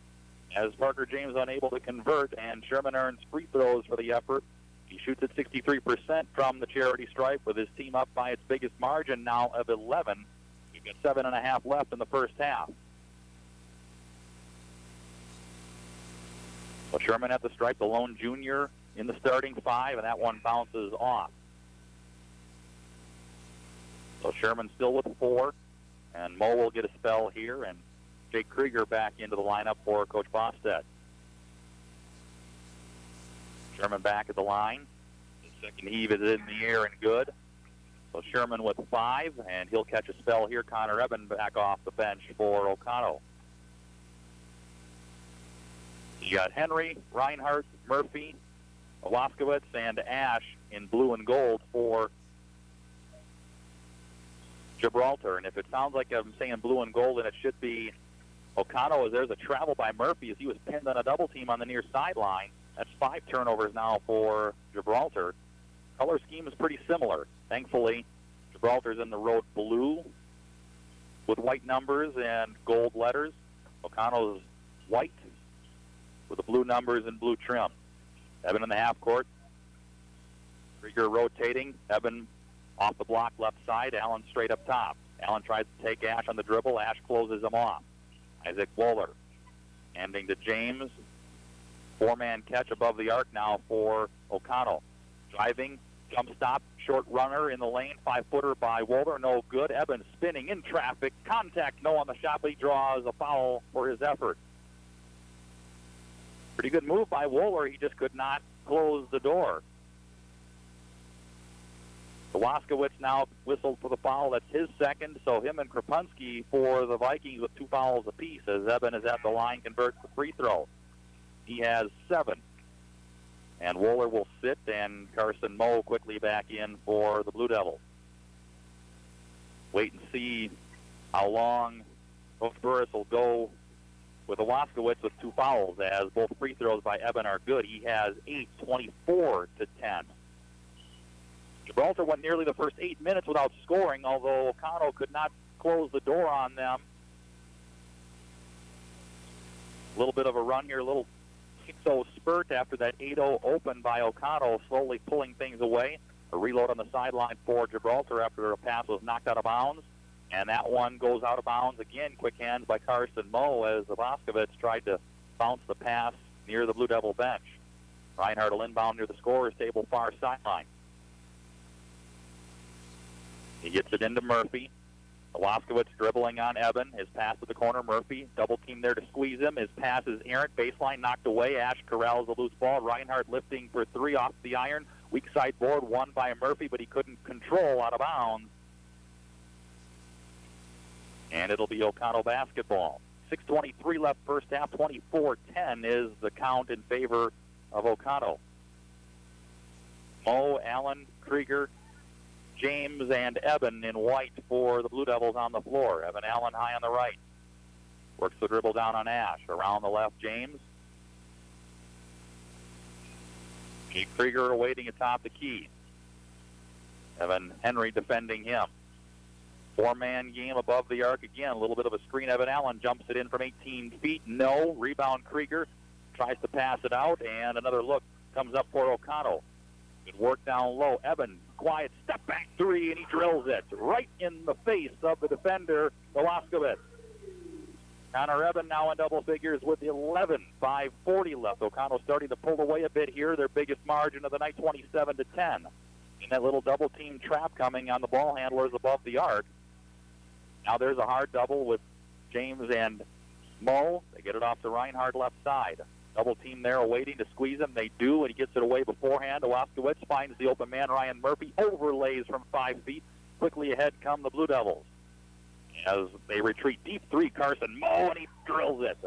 as Parker James unable to convert, and Sherman earns free throws for the effort. He shoots at 63% from the charity stripe, with his team up by its biggest margin now of 11. We've got 7.5 left in the first half. So Sherman at the stripe, the lone junior in the starting 5, and that one bounces off. So Sherman still with 4, and Moe will get a spell here, and Jake Krieger back into the lineup for Coach Bostad. Sherman back at the line. The second heave is in the air and good. So Sherman with 5, and he'll catch a spell here. Connor Eben back off the bench for Oconto. You got Henry, Reinhardt, Murphy, Olaskowitz, and Ash in blue and gold for Gibraltar. And if it sounds like I'm saying blue and gold, then it should be Oconto, as there's a travel by Murphy as he was pinned on a double team on the near sideline. That's 5 turnovers now for Gibraltar. Color scheme is pretty similar. Thankfully, Gibraltar's in the road blue with white numbers and gold letters. Oconto's white with the blue numbers and blue trim. Eben in the half court. Krieger rotating. Eben off the block left side. Allen straight up top. Allen tries to take Ash on the dribble. Ash closes him off. Isaac Wohler handing to James. 4-man catch above the arc now for Oconto. Driving, jump stop, short runner in the lane. 5-footer by Wohler, no good. Eben spinning in traffic. Contact, no on the shot, but he draws a foul for his effort. Pretty good move by Wohler. He just could not close the door. Olaskowitz now whistled for the foul. That's his second. So him and Krapunski for the Vikings with 2 fouls apiece, as Eben is at the line, converts the free throw. He has 7. And Wohler will sit, and Carson Moe quickly back in for the Blue Devils. Wait and see how long Coach Burris will go with Waskowitz with 2 fouls, as both free throws by Eben are good. He has 8, 24 to 10. Gibraltar went nearly the first 8 minutes without scoring, although Oconto could not close the door on them. A little bit of a run here, a little 6-0 spurt after that 8-0 open by Oconto, slowly pulling things away. A reload on the sideline for Gibraltar after a pass was knocked out of bounds. And that one goes out of bounds again. Quick hands by Carson Moe as Zaboskovitz tried to bounce the pass near the Blue Devil bench. Reinhardt will inbound near the scorer's table far sideline. He gets it into Murphy. Waskowitz dribbling on Eben. His pass to the corner. Murphy double team there to squeeze him. His pass is errant. Baseline knocked away. Ash corrals the loose ball. Reinhardt lifting for 3 off the iron. Weak side board won by Murphy, but he couldn't control out of bounds. And it'll be Oconto basketball. 6:23 left first half. 24-10 is the count in favor of Oconto. Moe, Allen, Krieger, James, and Eben in white for the Blue Devils on the floor. Evan Allen high on the right. Works the dribble down on Ash. Around the left, James. Jake Krieger awaiting atop the key. Evan Henry defending him. 4-man game above the arc again. A little bit of a screen. Evan Allen jumps it in from 18 feet. No. Rebound Krieger. Tries to pass it out, and another look comes up for Oconto. Good work down low. Eben, quiet step back 3, and he drills it right in the face of the defender, Waskowitz. Connor Eben now in double figures with 11, 5:40 left. Oconto starting to pull away a bit here. Their biggest margin of the night, 27-10. In that little double team trap coming on the ball handlers above the arc. Now there's a hard double with James and Moe. They get it off to Reinhardt left side. Double team there awaiting to squeeze him. They do, and he gets it away beforehand. Waskowitz finds the open man, Ryan Murphy, overlays from 5 feet. Quickly ahead come the Blue Devils. As they retreat deep 3, Carson Moe, and he drills it.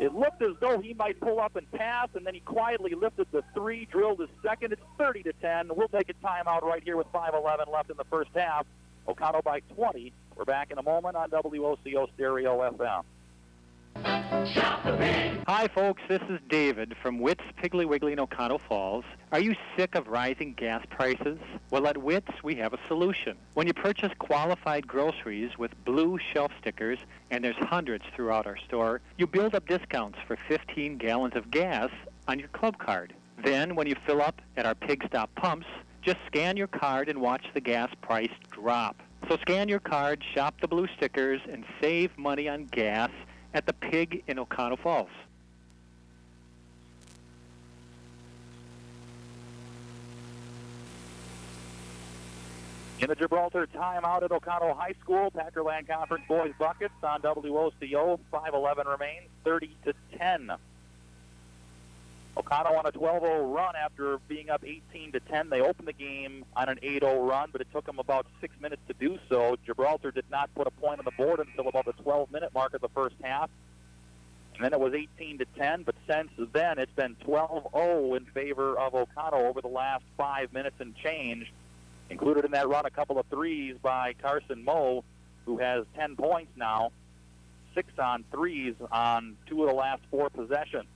It looked as though he might pull up and pass, and then he quietly lifted the 3, drilled his second. It's 30-10. We'll take a timeout right here with 5:11 left in the first half. Oconto by 20. We're back in a moment on WOCO Stereo FM. Hi, folks. This is David from Witt's Piggly Wiggly in Oconto Falls. Are you sick of rising gas prices? Well, at Witt's, we have a solution. When you purchase qualified groceries with blue shelf stickers, and there's hundreds throughout our store, you build up discounts for 15 gallons of gas on your club card. Then, when you fill up at our Pig Stop pumps, just scan your card and watch the gas price drop. So scan your card, shop the blue stickers, and save money on gas at the Pig in Oconto Falls. In the Gibraltar timeout at Oconto High School, Packerland Conference boys buckets on WOCO. 5:11 remains, 30-10. Oconto on a 12-0 run after being up 18-10. They opened the game on an 8-0 run, but it took them about 6 minutes to do so. Gibraltar did not put a point on the board until about the 12-minute mark of the first half. And then it was 18-10, but since then it's been 12-0 in favor of Oconto over the last 5 minutes and change. Included in that run a couple of threes by Carson Moe, who has 10 points now, 6 on threes on 2 of the last 4 possessions.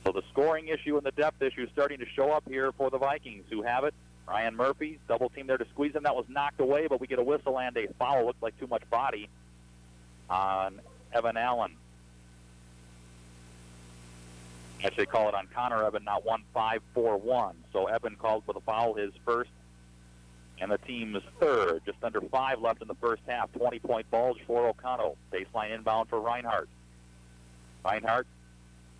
So the scoring issue and the depth issue starting to show up here for the Vikings, who have it. Ryan Murphy, double team there to squeeze him. That was knocked away, but we get a whistle and a foul. Looked like too much body on Evan Allen. Actually, they call it on Connor Eben, not 1-5-4-1. So Eben called for the foul, his first, and the team's third. Just under 5 left in the first half. 20-point bulge for Oconto. Baseline inbound for Reinhardt. Reinhardt.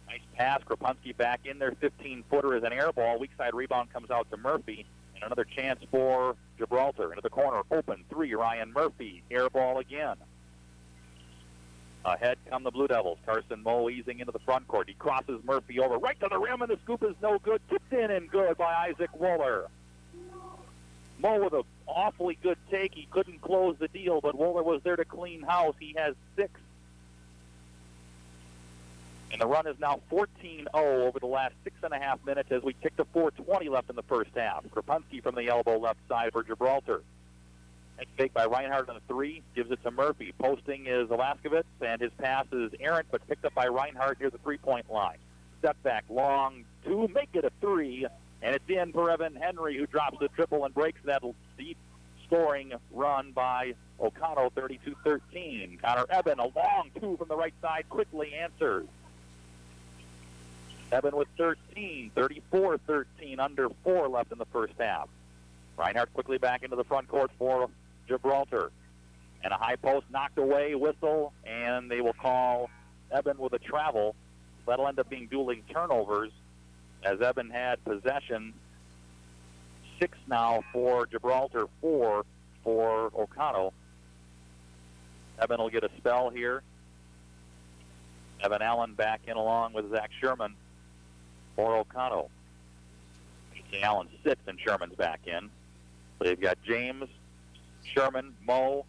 Nice pass. Krapunski back in there. 15-footer is an air ball. Weak side rebound comes out to Murphy. And another chance for Gibraltar. Into the corner. Open 3. Ryan Murphy. Air ball again. Ahead come the Blue Devils. Carson Moe easing into the front court. He crosses Murphy over. Right to the rim, and the scoop is no good. Tipped in and good by Isaac Wohler. Moe with an awfully good take. He couldn't close the deal, but Wohler was there to clean house. He has 6. And the run is now 14-0 over the last 6.5 minutes as we tick to 4:20 left in the first half. Krupinski from the elbow left side for Gibraltar. Next fake by Reinhardt on the 3, gives it to Murphy. Posting is Velasquez, and his pass is errant, but picked up by Reinhardt near the 3-point line. Step back, long 2, make it a 3, and it's in for Evan Henry, who drops the triple and breaks that deep scoring run by Oconto, 32-13. Connor Eben, a long 2 from the right side, quickly answers. Eben with 13, 34-13, under 4 left in the first half. Reinhardt quickly back into the front court for Gibraltar. And a high post knocked away, whistle, and they will call Eben with a travel. That'll end up being dueling turnovers as Eben had possession. 6 now for Gibraltar, 4 for Oconto. Eben will get a spell here. Evan Allen back in along with Zach Sherman for Oconto. Allen sits and Sherman's back in. So they've got James, Sherman, Moe,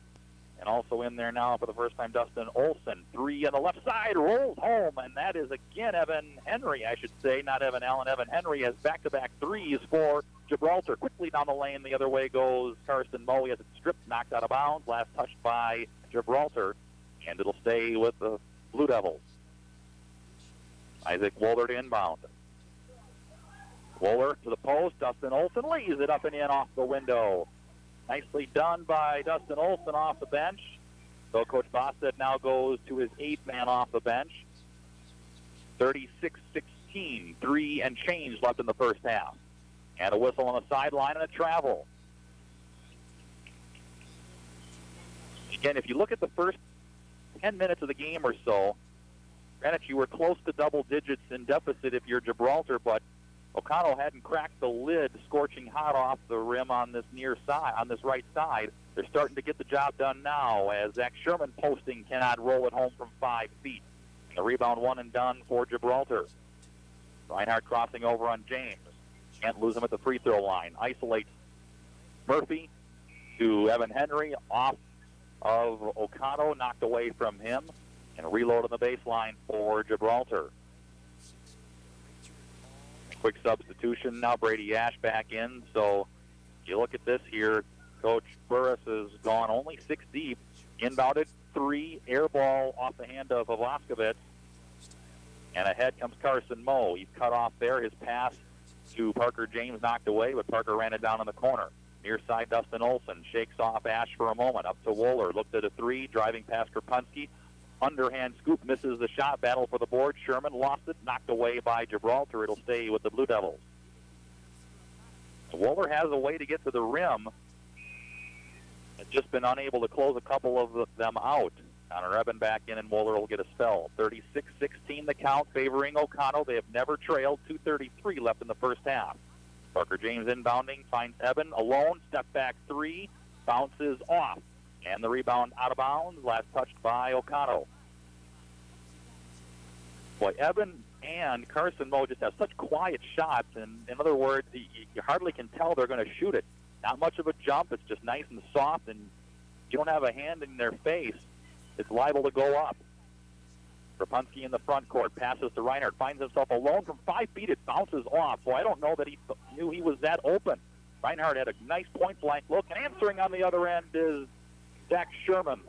and also in there now for the first time Dustin Olson. 3 on the left side, rolls home, and that is again Evan Henry, I should say, not Evan Allen. Evan Henry has back-to-back threes for Gibraltar. Quickly down the lane, the other way goes Carson Moe. He has it stripped, knocked out of bounds, last touched by Gibraltar, and it'll stay with the Blue Devils. Isaac Wohlert inbound. Wohlert to the post. Dustin Olson lays it up and in off the window. Nicely done by Dustin Olson off the bench. So Coach Bostad now goes to his 8th man off the bench. 36-16, 3 and change left in the first half. And a whistle on the sideline and a travel. Again, if you look at the first 10 minutes of the game or so, granted you were close to double digits in deficit if you're Gibraltar, but Oconto hadn't cracked the lid scorching hot off the rim on this near side, on this right side. They're starting to get the job done now as Zach Sherman posting cannot roll it home from 5 feet. The rebound one and done for Gibraltar. Reinhardt crossing over on James. Can't lose him at the free throw line. Isolates Murphy to Evan Henry off of Oconto, knocked away from him, and reload on the baseline for Gibraltar. Quick substitution now. Brady Ash back in. So you look at this here. Coach Burris has gone only 6 deep. Inbounded 3, air ball off the hand of Velasquez. And ahead comes Carson Moe. He's cut off there. His pass to Parker James knocked away, but Parker ran it down in the corner. Near side, Dustin Olson shakes off Ash for a moment. Up to Wohler. Looked at a 3, driving past Krupinski. Underhand scoop, misses the shot. Battle for the board. Sherman lost it, knocked away by Gibraltar. It'll stay with the Blue Devils. Wohler has a way to get to the rim. Has just been unable to close a couple of them out. Connor Eben back in, and Wohler will get a spell. 36-16 the count, favoring Oconto. They have never trailed. 2:33 left in the first half. Parker James inbounding, finds Eben alone. Step back 3, bounces off. And the rebound out of bounds, last touched by Oconto. Boy, Eben and Carson Moe just have such quiet shots, and in other words, you hardly can tell they're going to shoot it. Not much of a jump, it's just nice and soft, and you don't have a hand in their face, it's liable to go up. Krupinski in the front court, passes to Reinhardt, finds himself alone from 5 feet, it bounces off. Boy, I don't know that he knew he was that open. Reinhardt had a nice point-blank look, and answering on the other end is Zach Sherman.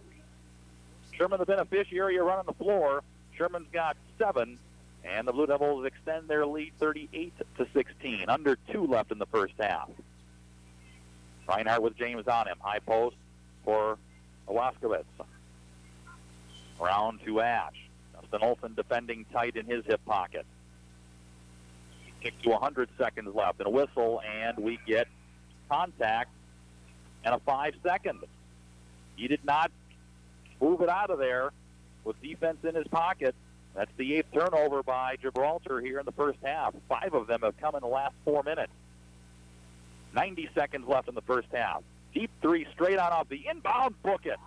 Sherman, the beneficiary, running the floor. Sherman's got 7, and the Blue Devils extend their lead 38-16. Under 2 left in the first half. Reinhardt with James on him. High post for Velasquez. Around to Ash. Dustin Olson defending tight in his hip pocket. Kick to 100 seconds left, and a whistle, and we get contact and a 5-second. He did not move it out of there with defense in his pocket. That's the 8th turnover by Gibraltar here in the first half. 5 of them have come in the last 4 minutes. 90 seconds left in the first half. Deep 3 straight on off the inbound, book it.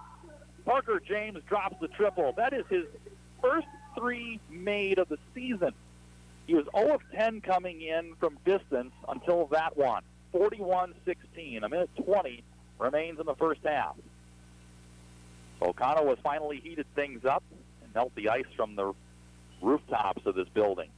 Parker James drops the triple. That is his first 3 made of the season. He was 0 of 10 coming in from distance until that one. 41-16. A minute 20 remains in the first half. Oconto has finally heated things up and melt the ice from the rooftops of this building.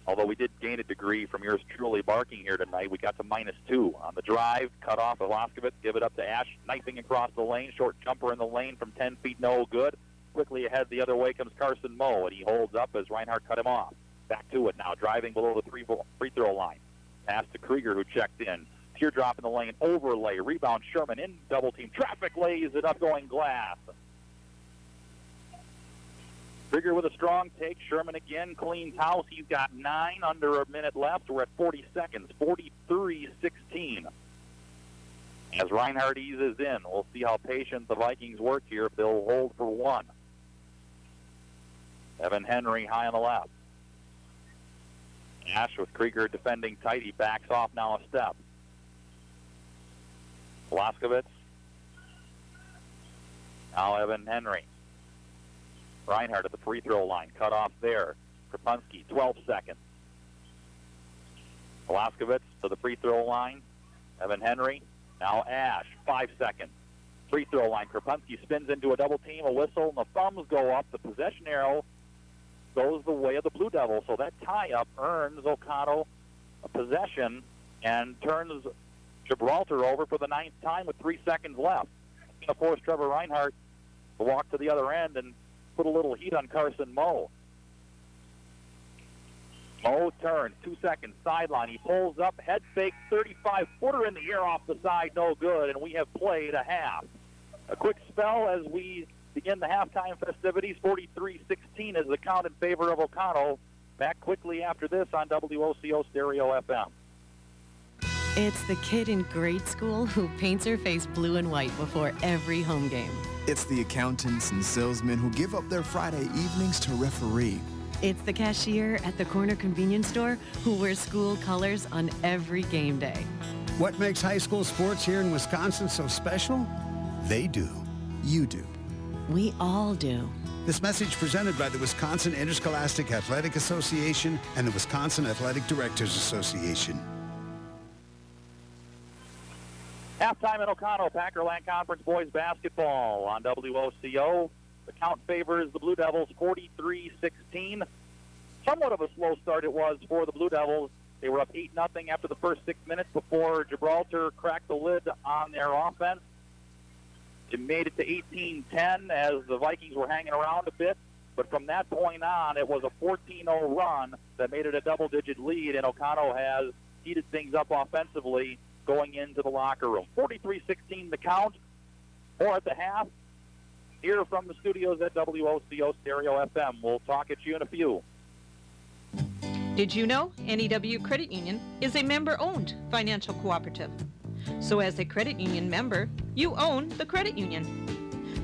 Although we did gain a degree from yours truly barking here tonight, we got to -2. On the drive, cut off Velasquez, give it up to Ash, knifing across the lane, short jumper in the lane from 10 feet, no good. Quickly ahead the other way comes Carson Moe, and he holds up as Reinhardt cut him off. Back to it now, driving below the free throw line. Pass to Krieger, who checked in. Teardrop in the lane, overlay, rebound Sherman in double team. Traffic lays it up, going glass. Krieger with a strong take. Sherman again cleans house. He's got 9 under a minute left. We're at 40 seconds, 43-16. As Reinhardt eases in, we'll see how patient the Vikings work here. They'll hold for 1. Evan Henry high on the left. Ash with Krieger defending tight. He backs off now a step. Velasquez. Now Evan Henry. Reinhardt at the free throw line. Cut off there. Krapunski, 12 seconds. Velasquez to the free throw line. Evan Henry. Now Ash, 5 seconds. Free throw line. Krapunski spins into a double team, a whistle, and the thumbs go up. The possession arrow goes the way of the Blue Devils. So that tie-up earns Oconto a possession and turns Gibraltar over for the 9th time with 3 seconds left. It's going to force Trevor Reinhardt to walk to the other end and put a little heat on Carson Moe. Moe turns, 2 seconds, sideline. He pulls up, head fake, 35-footer in the air off the side, no good, and we have played a half. A quick spell as we begin the halftime festivities. 43-16 is the count in favor of Oconto. Back quickly after this on WOCO Stereo FM. It's the kid in grade school who paints her face blue and white before every home game. It's the accountants and salesmen who give up their Friday evenings to referee. It's the cashier at the corner convenience store who wears school colors on every game day. What makes high school sports here in Wisconsin so special? They do. You do. We all do. This message presented by the Wisconsin Interscholastic Athletic Association and the Wisconsin Athletic Directors Association. Halftime in Oconto, Packerland Conference boys basketball on WOCO. The count favors the Blue Devils 43-16. Somewhat of a slow start it was for the Blue Devils. They were up 8-0 after the first 6 minutes before Gibraltar cracked the lid on their offense. It made it to 18-10 as the Vikings were hanging around a bit. But from that point on, it was a 14-0 run that made it a double-digit lead, and Oconto has heated things up offensively going into the locker room. 43-16 the count, or at the half. Here from the studios at WOCO Stereo FM. We'll talk at you in a few. Did you know NEW Credit Union is a member-owned financial cooperative? So as a credit union member, you own the credit union.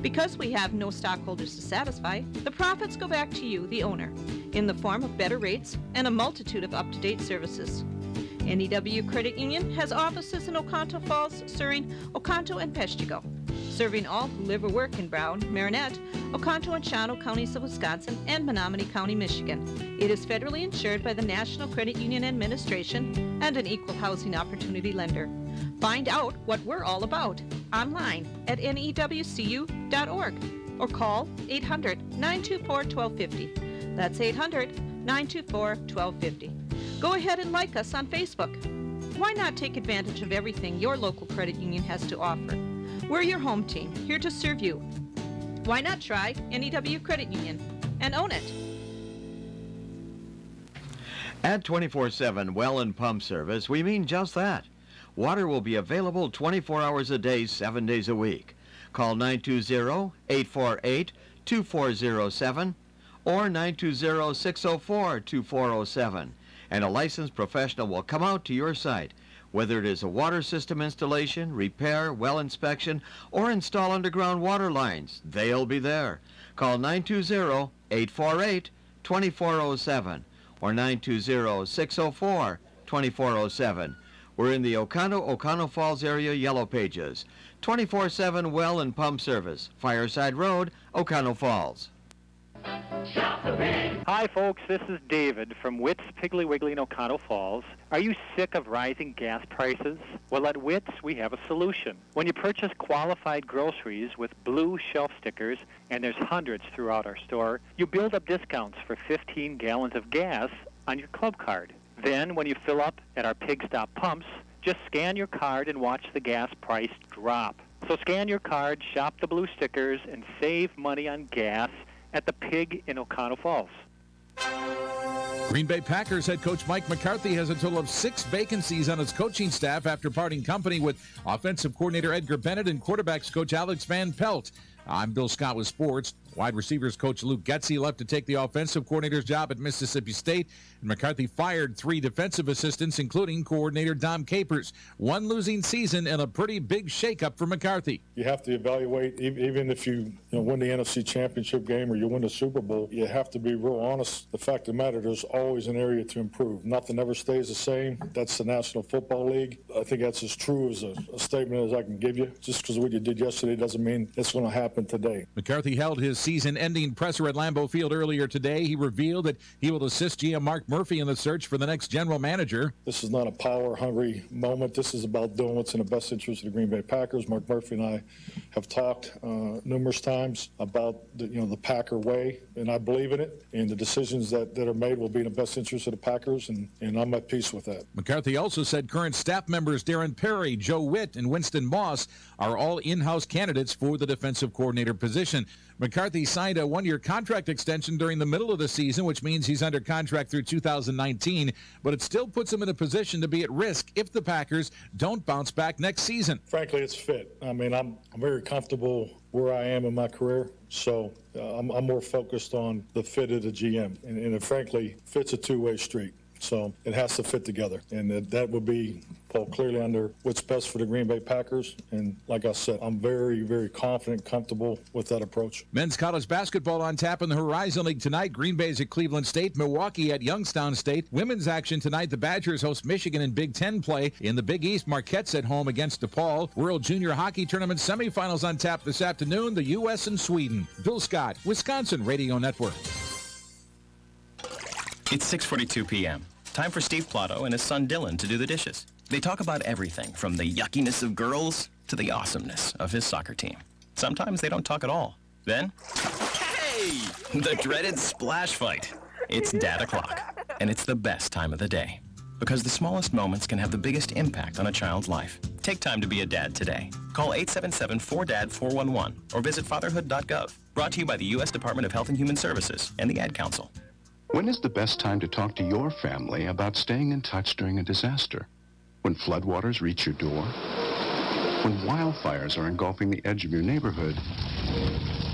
Because we have no stockholders to satisfy, the profits go back to you, the owner, in the form of better rates and a multitude of up-to-date services. NEW Credit Union has offices in Oconto Falls, Surrey, Oconto, and Peshtigo, serving all who live or work in Brown, Marinette, Oconto and Shawano counties of Wisconsin, and Menominee County, Michigan. It is federally insured by the National Credit Union Administration and an equal housing opportunity lender. Find out what we're all about online at newcu.org or call 800-924-1250. That's 800-924-1250. Go ahead and like us on Facebook. Why not take advantage of everything your local credit union has to offer? We're your home team, here to serve you. Why not try NEW Credit Union and own it? At 24/7 Well and Pump Service, we mean just that. Water will be available 24 hours a day, 7 days a week. Call 920-848-2407 or 920-604-2407, and a licensed professional will come out to your site. Whether it is a water system installation, repair, well inspection, or install underground water lines, they'll be there. Call 920-848-2407 or 920-604-2407. We're in the Oconto Falls area Yellow Pages. 24/7 Well and Pump Service, Fireside Road, Oconto Falls. Shop the pig. Hi, folks. This is David from Witt's Piggly Wiggly in Oconto Falls. Are you sick of rising gas prices? Well, at Witt's, we have a solution. When you purchase qualified groceries with blue shelf stickers, and there's hundreds throughout our store, you build up discounts for 15 gallons of gas on your club card. Then, when you fill up at our Pig Stop pumps, just scan your card and watch the gas price drop. So scan your card, shop the blue stickers, and save money on gas at the Pig in Oconto Falls. Green Bay Packers head coach Mike McCarthy has a total of 6 vacancies on his coaching staff after parting company with offensive coordinator Edgar Bennett and quarterbacks coach Alex Van Pelt. I'm Bill Scott with sports. Wide receivers coach Luke Getzey left to take the offensive coordinator's job at Mississippi State, and McCarthy fired 3 defensive assistants, including coordinator Dom Capers. 1 losing season and a pretty big shakeup for McCarthy. You have to evaluate, even if you win the NFC Championship game or you win the Super Bowl, you have to be real honest. The fact of the matter, there's always an area to improve. Nothing ever stays the same. That's the National Football League. I think that's as true as a statement as I can give you. Just because what you did yesterday doesn't mean it's going to happen today. McCarthy held his season-ending presser at Lambeau Field earlier today. He revealed that he will assist GM Mark Murphy in the search for the next general manager. This is not a power-hungry moment. This is about doing what's in the best interest of the Green Bay Packers. Mark Murphy and I have talked numerous times about the Packer way, and I believe in it. And the decisions that are made will be in the best interest of the Packers, and I'm at peace with that. McCarthy also said current staff members Darren Perry, Joe Witt, and Winston Moss are all in-house candidates for the defensive coordinator position. McCarthy signed a 1-year contract extension during the middle of the season, which means he's under contract through 2019, but it still puts him in a position to be at risk if the Packers don't bounce back next season. Frankly, it's fit. I mean, I'm very comfortable where I am in my career, so I'm more focused on the fit of the GM, and frankly, fit's a two-way street. So it has to fit together, and that would fall clearly under what's best for the Green Bay Packers. And like I said, I'm very, very confident, comfortable with that approach. Men's college basketball on tap in the Horizon League tonight. Green Bay's at Cleveland State, Milwaukee at Youngstown State. Women's action tonight. The Badgers host Michigan in Big Ten play. In the Big East, Marquette's at home against DePaul. World Junior Hockey Tournament semifinals on tap this afternoon. The U.S. and Sweden. Bill Scott, Wisconsin Radio Network. It's 6:42 p.m. Time for Steve Plotto and his son Dylan to do the dishes. They talk about everything from the yuckiness of girls to the awesomeness of his soccer team. Sometimes they don't talk at all. Then, hey! The dreaded splash fight. It's Dad o'clock, and it's the best time of the day. Because the smallest moments can have the biggest impact on a child's life. Take time to be a dad today. Call 877-4DAD-411 or visit fatherhood.gov. Brought to you by the U.S. Department of Health and Human Services and the Ad Council. When is the best time to talk to your family about staying in touch during a disaster? When floodwaters reach your door? When wildfires are engulfing the edge of your neighborhood?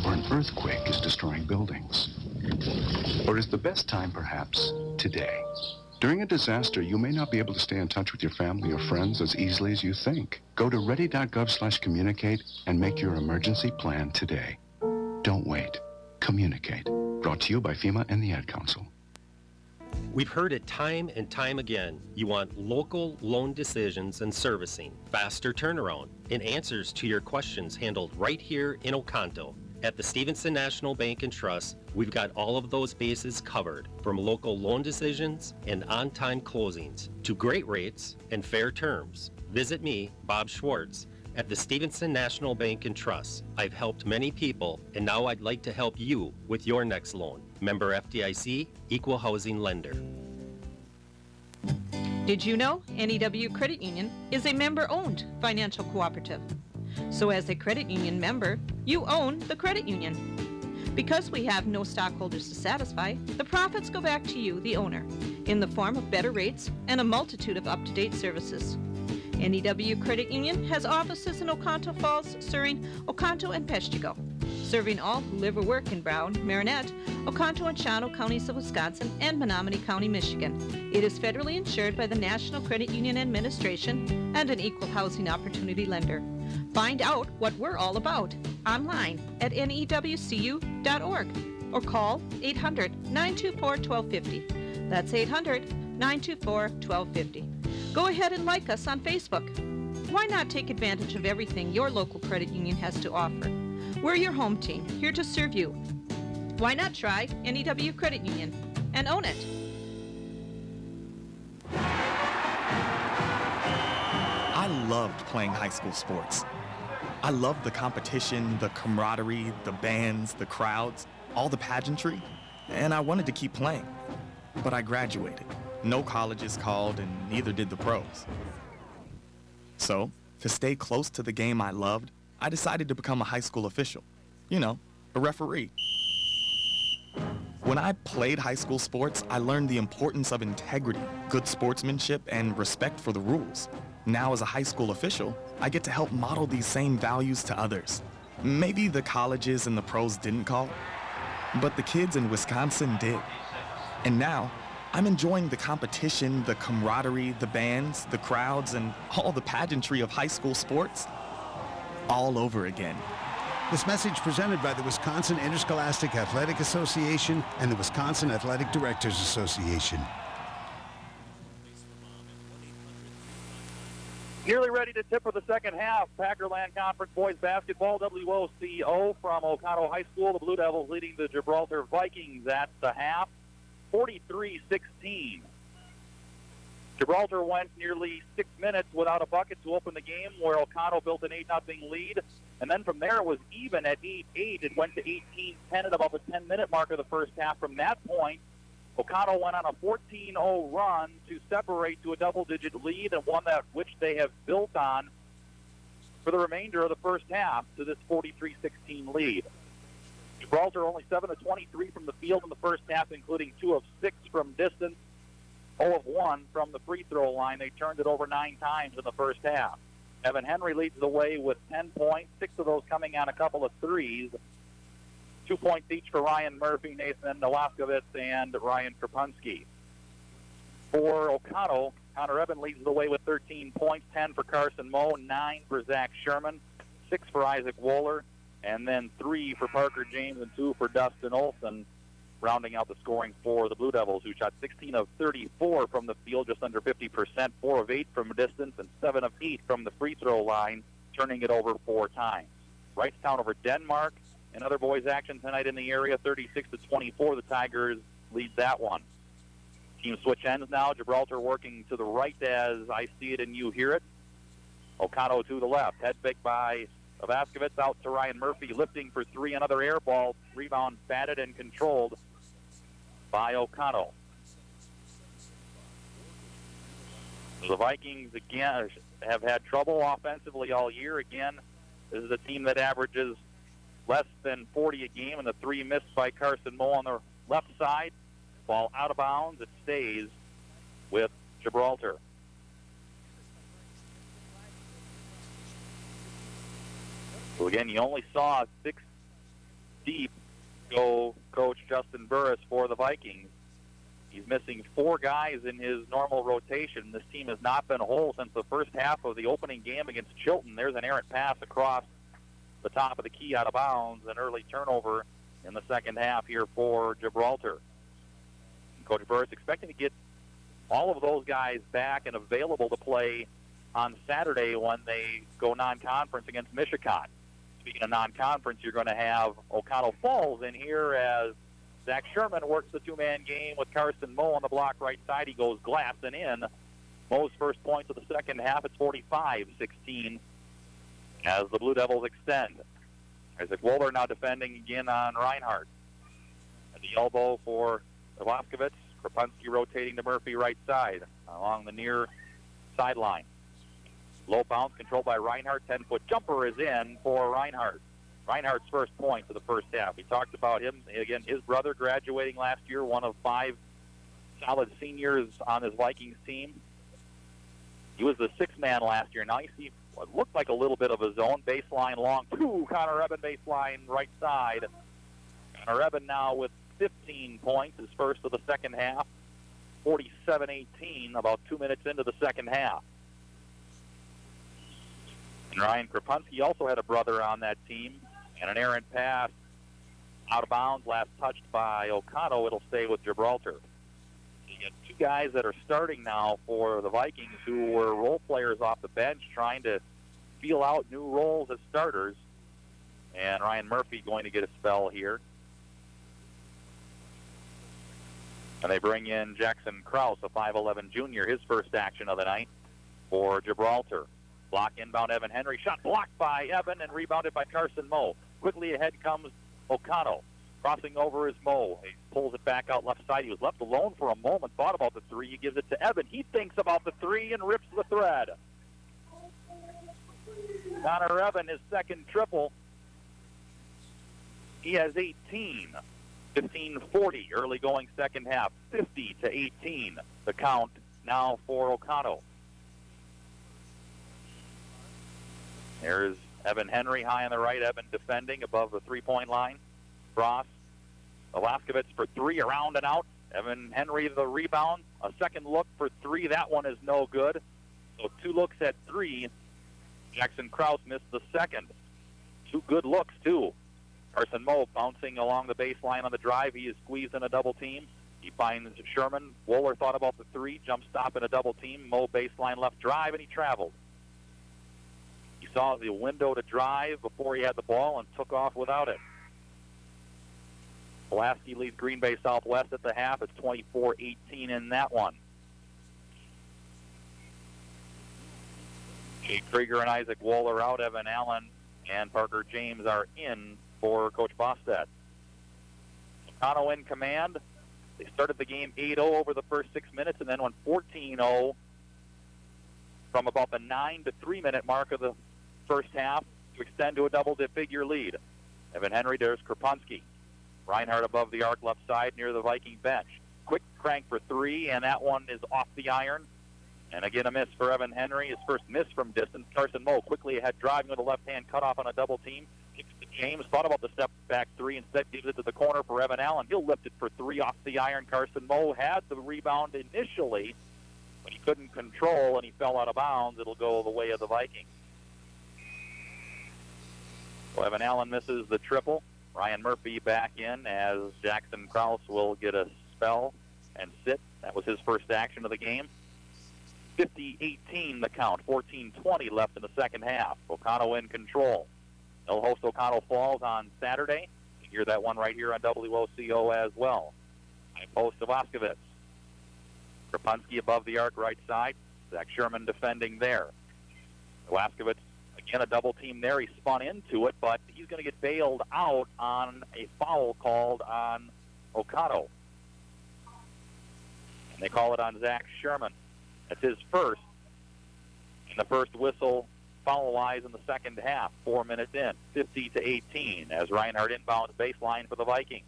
Or an earthquake is destroying buildings? Or is the best time perhaps today? During a disaster, you may not be able to stay in touch with your family or friends as easily as you think. Go to ready.gov/communicate and make your emergency plan today. Don't wait. Communicate. Brought to you by FEMA and the Ad Council. We've heard it time and time again. You want local loan decisions and servicing, faster turnaround, and answers to your questions handled right here in Oconto. At the Stevenson National Bank and Trust, we've got all of those bases covered, from local loan decisions and on-time closings to great rates and fair terms. Visit me, Bob Schwartz, at the Stevenson National Bank and Trust. I've helped many people, and now I'd like to help you with your next loan. Member FDIC, Equal Housing Lender. Did you know NEW Credit Union is a member-owned financial cooperative? So as a credit union member, you own the credit union. Because we have no stockholders to satisfy, the profits go back to you, the owner, in the form of better rates and a multitude of up-to-date services. NEW Credit Union has offices in Oconto Falls, Surrey, Oconto, and Peshtigo, serving all who live or work in Brown, Marinette, Oconto and Shawano counties of Wisconsin, and Menominee County, Michigan. It is federally insured by the National Credit Union Administration and an equal housing opportunity lender. Find out what we're all about online at newcu.org or call 800-924-1250. That's 800-924-1250. Go ahead and like us on Facebook. Why not take advantage of everything your local credit union has to offer? We're your home team, here to serve you. Why not try NEW Credit Union and own it? I loved playing high school sports. I loved the competition, the camaraderie, the bands, the crowds, all the pageantry, and I wanted to keep playing. But I graduated. No colleges called, and neither did the pros. So, to stay close to the game I loved, I decided to become a high school official. You know, a referee. When I played high school sports, I learned the importance of integrity, good sportsmanship, and respect for the rules. Now, as a high school official, I get to help model these same values to others. Maybe the colleges and the pros didn't call, but the kids in Wisconsin did. And now, I'm enjoying the competition, the camaraderie, the bands, the crowds, and all the pageantry of high school sports all over again. This message presented by the Wisconsin Interscholastic Athletic Association and the Wisconsin Athletic Directors Association. Nearly ready to tip for the second half. Packerland Conference Boys Basketball, WOCO from Oconto High School. The Blue Devils leading the Gibraltar Vikings at the half, 43-16. Gibraltar went nearly 6 minutes without a bucket to open the game, where Oconto built an 8-0 lead. And then from there, it was even at 8-8. It went to 18-10 at about the 10-minute mark of the first half. From that point, Oconto went on a 14-0 run to separate to a double-digit lead, and one that which they have built on for the remainder of the first half to this 43-16 lead. Gibraltar only 7 of 23 from the field in the first half, including 2 of 6 from distance, 0 of 1 from the free throw line. They turned it over 9 times in the first half. Evan Henry leads the way with 10 points, 6 of those coming on a couple of threes. 2 points each for Ryan Murphy, Nathan Nolaskovitz, and Ryan Krapunski. For Oconto, Connor Eben leads the way with 13 points, 10 for Carson Moe, 9 for Zach Sherman, 6 for Isaac Wohler, and then 3 for Parker James and 2 for Dustin Olson, rounding out the scoring for the Blue Devils, who shot 16 of 34 from the field, just under 50%, 4 of 8 from distance, and 7 of 8 from the free throw line, turning it over 4 times. Wrightstown over Denmark. And other boys' action tonight in the area, 36-24. The Tigers lead that one. Team switch ends now. Gibraltar working to the right as I see it and you hear it. Oconto to the left. Head fake by Vaskovitz out to Ryan Murphy, lifting for 3. Another air ball. Rebound batted and controlled by Oconto. The Vikings, again, have had trouble offensively all year. Again, this is a team that averages less than 40 a game, and the 3 missed by Carson Moe on the left side. Ball out of bounds. It stays with Gibraltar. So again, you only saw 6 deep go coach Justin Burris for the Vikings. He's missing 4 guys in his normal rotation. This team has not been whole since the first half of the opening game against Chilton. There's an errant pass across the top of the key out of bounds, an early turnover in the second half here for Gibraltar. Coach Burris expecting to get all of those guys back and available to play on Saturday when they go non-conference against Michigan. Speaking of non-conference, you're going to have Oconto Falls in here as Zach Sherman works the 2-man game with Carson Moe on the block right side. He goes glass and in. Moe's first points of the second half. It's 45-16. As the Blue Devils extend. Isaac Wohler now defending again on Reinhardt. At the elbow for Nolaskovitz. Krapunski rotating to Murphy right side along the near sideline. Low bounce controlled by Reinhardt. 10-foot jumper is in for Reinhardt. Reinhardt's first point of the first half. We talked about him. Again, his brother graduating last year, one of 5 solid seniors on his Vikings team. He was the 6th man last year. Now you see what looked like a little bit of a zone. Baseline long 2. Connor Eben baseline right side. Connor Eben now with 15 points, his first of the second half. 47-18, about 2 minutes into the second half. And Ryan Krapunski also had a brother on that team. And an errant pass out of bounds, last touched by Oconto. It'll stay with Gibraltar. You get 2 guys that are starting now for the Vikings who were role players off the bench trying to feel out new roles as starters. And Ryan Murphy going to get a spell here. And they bring in Jackson Krause, a 5'11 junior, his first action of the night for Gibraltar. Block inbound Evan Henry. Shot blocked by Evan and rebounded by Carson Moe. Quickly ahead comes Oconto. Crossing over is Moe. He pulls it back out left side. He was left alone for a moment, thought about the three. He gives it to Evan. He thinks about the three and rips the thread. Connor Evan, his second triple. He has 18. 15-40, early going second half. 50-18, the count now for Oconto. There's Evan Henry high on the right. Evan defending above the three-point line. Cross. Velasquez for three, around and out. Evan Henry the rebound. A second look for three. That one is no good. So two looks at three. Jackson Krause missed the second. Two good looks, too. Carson Moe bouncing along the baseline on the drive. He is squeezed in a double team. He finds Sherman. Wohler thought about the three. Jump stop in a double team. Moe baseline left drive, and he traveled. He saw the window to drive before he had the ball and took off without it. Pulaski leads Green Bay Southwest at the half. It's 24-18 in that one. Jake Krieger and Isaac Wohler out. Evan Allen and Parker James are in for Coach Bostad. Oconto in command. They started the game 8-0 over the first 6 minutes and then went 14-0 from about the 9 to 3 minute mark of the first half to extend to a double-figure lead. Evan Henry, there's Krapunski. Reinhardt above the arc left side near the Viking bench. Quick crank for three, and that one is off the iron. And again, a miss for Evan Henry. His first miss from distance. Carson Moe quickly ahead, driving with a left-hand cutoff on a double team. Kicks to James. Thought about the step-back three. Instead, gives it to the corner for Evan Allen. He'll lift it for three off the iron. Carson Moe had the rebound initially, but he couldn't control, and he fell out of bounds. It'll go the way of the Vikings. So Evan Allen misses the triple. Ryan Murphy back in as Jackson Krause will get a spell and sit. That was his first action of the game. 50-18 the count. 14-20 left in the second half. Oconto in control. They'll host Oconto Falls on Saturday. You hear that one right here on WOCO as well. High post to Vaskovitz. Krapunski above the arc right side. Zach Sherman defending there. Vaskovitz, again, a double team there. He spun into it, but he's going to get bailed out on a foul called on Oconto. And they call it on Zach Sherman. That's his first. And the first whistle foul-wise in the second half, 4 minutes in, 50-18, as Reinhardt inbounds baseline for the Vikings.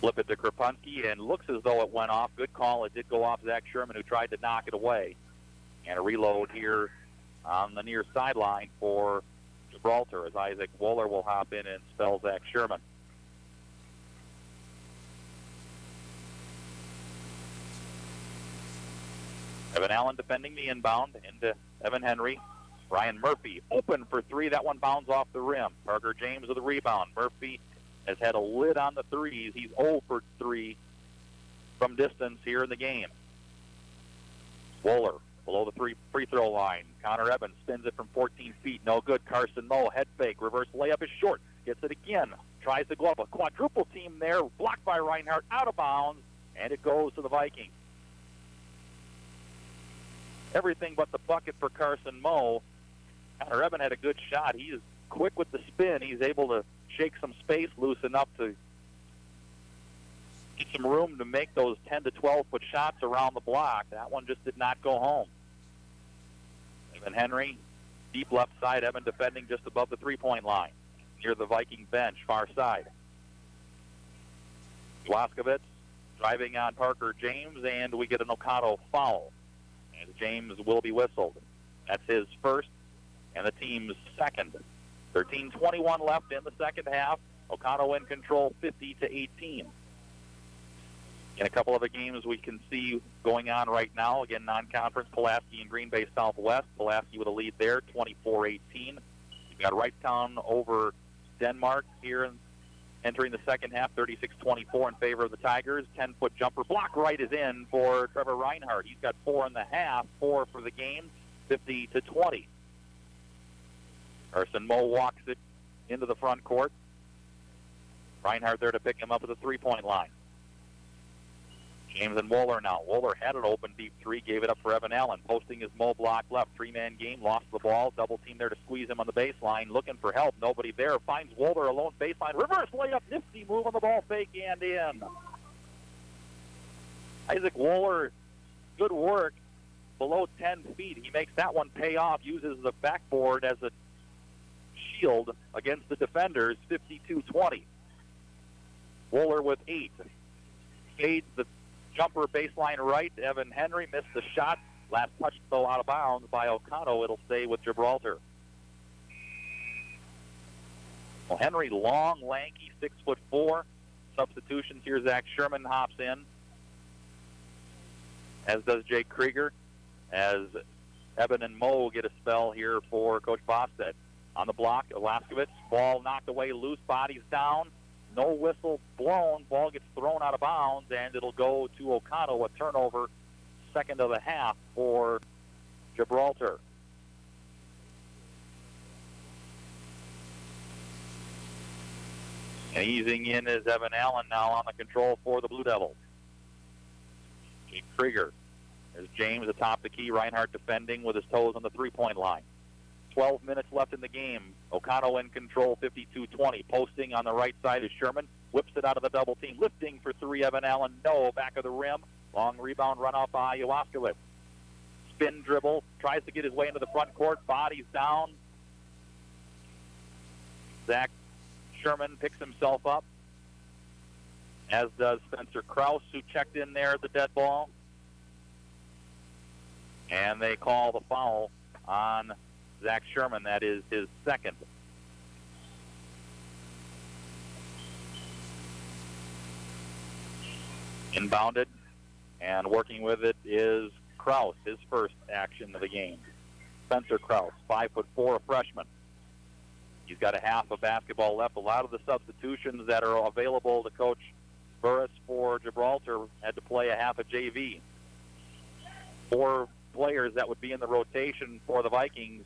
Flip it to Krapunski, and looks as though it went off. Good call. It did go off Zach Sherman, who tried to knock it away. And a reload here on the near sideline for Gibraltar, as Isaac Wohler will hop in and spell Zach Sherman. Evan Allen defending the inbound into Evan Henry. Ryan Murphy open for three. That one bounds off the rim. Parker James with the rebound. Murphy has had a lid on the threes. He's 0 for 3 from distance here in the game. Wohler below the free throw line. Connor Evans spins it from 14 feet. No good. Carson Moe, head fake. Reverse layup is short. Gets it again. Tries to go up. A quadruple team there. Blocked by Reinhardt. Out of bounds. And it goes to the Vikings. Everything but the bucket for Carson Moe. Connor Evans had a good shot. He is quick with the spin. He's able to shake some space loose enough to get some room to make those 10 to 12-foot shots around the block. That one just did not go home. Evan Henry, deep left side. Evan defending just above the three-point line, near the Viking bench, far side. Blaskovitz driving on Parker James, and we get an Oconto foul. As James will be whistled. That's his first and the team's second. 13:21 left in the second half. Oconto in control, 50-18. In a couple of the games we can see going on right now, again, non-conference, Pulaski and Green Bay Southwest. Pulaski with a lead there, 24-18. You've got Wrightstown over Denmark here entering the second half, 36-24 in favor of the Tigers. 10-foot jumper block right is in for Trevor Reinhardt. He's got 4.5, 4 for the game, 50-20. Carson Moe walks it into the front court. Reinhardt there to pick him up at the three-point line. James and Wohler now. Wohler had an open deep three, gave it up for Evan Allen. Posting his Mo block left. Three-man game, lost the ball. Double team there to squeeze him on the baseline. Looking for help. Nobody there. Finds Wohler alone baseline. Reverse layup. Nifty move on the ball fake and in. Isaac Wohler, good work. Below 10 feet. He makes that one pay off. Uses the backboard as a shield against the defenders. 52-20. Wohler with 8. Fades the jumper baseline right. Evan Henry missed the shot. Last touch, though, out of bounds by Oconto. It'll stay with Gibraltar. Well, Henry, long, lanky, 6'4". Substitutions here. Zach Sherman hops in, as does Jake Krieger, as Eben and Mo get a spell here for Coach Bostad. On the block, Elaskowitz. Ball knocked away, loose, bodies down. No whistle blown. Ball gets thrown out of bounds, and it'll go to Oconto. A turnover, second of the half for Gibraltar. And easing in is Evan Allen now on the control for the Blue Devils. Jake Krieger. There's James atop the key. Reinhardt defending with his toes on the three-point line. 12 minutes left in the game. Oconto in control, 52-20. Posting on the right side is Sherman. Whips it out of the double team. Lifting for three, Evan Allen. No, back of the rim. Long rebound run off by Elaskowitz. Spin dribble. Tries to get his way into the front court. Bodies down. Zach Sherman picks himself up, as does Spencer Krause, who checked in there at the dead ball. And they call the foul on Zach Sherman. That is his second. Inbounded, and working with it is Krause, his first action of the game. Spencer Krause, 5'4", a freshman. He's got a half of basketball left. A lot of the substitutions that are available to Coach Burris for Gibraltar had to play a half of JV. 4 players that would be in the rotation for the Vikings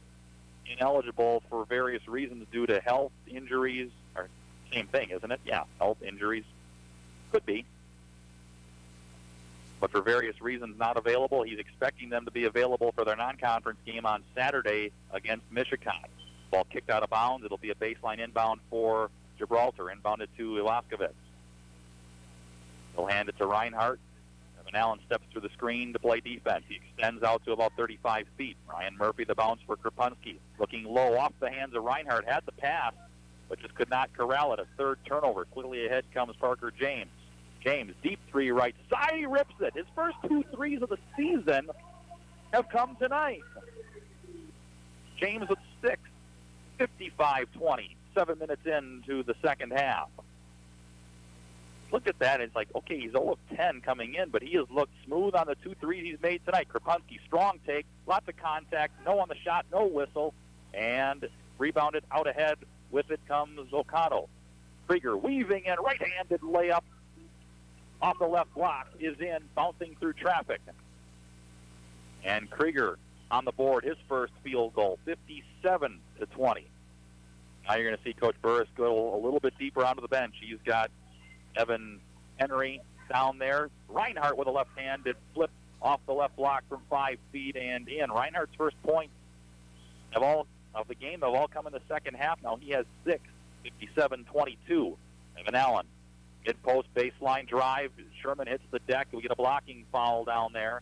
ineligible for various reasons due to health, injuries, or same thing, isn't it? Yeah, health, injuries. Could be. But for various reasons not available. He's expecting them to be available for their non-conference game on Saturday against Michigan. Ball kicked out of bounds. It'll be a baseline inbound for Gibraltar. Inbounded to Elaskowitz. He'll hand it to Reinhardt. Evan Allen steps through the screen to play defense. He extends out to about 35 feet. Ryan Murphy, the bounce for Krupinski. Looking low off the hands of Reinhardt. Had the pass, but just could not corral it. A third turnover. Quickly ahead comes Parker James. James, deep three right side. He rips it. His first 2 threes of the season have come tonight. James with 6. 55-20, 7 minutes into the second half. Look at that. It's like, okay, he's 0 of 10 coming in, but he has looked smooth on the 2 threes he's made tonight. Krupinski, strong take, lots of contact, no on the shot, no whistle, and rebounded out ahead. With it comes Oconto. Krieger weaving in, right-handed layup off the left block is in, bouncing through traffic. And Krieger on the board, his first field goal, 57-20. Now you're going to see Coach Burris go a little bit deeper onto the bench. He's got Evan Henry down there. Reinhardt with a left hand that flipped off the left block from 5 feet and in. Reinhardt's first points of the game have all come in the second half. Now he has 6, 57-22. Evan Allen, mid-post baseline drive. Sherman hits the deck. We get a blocking foul down there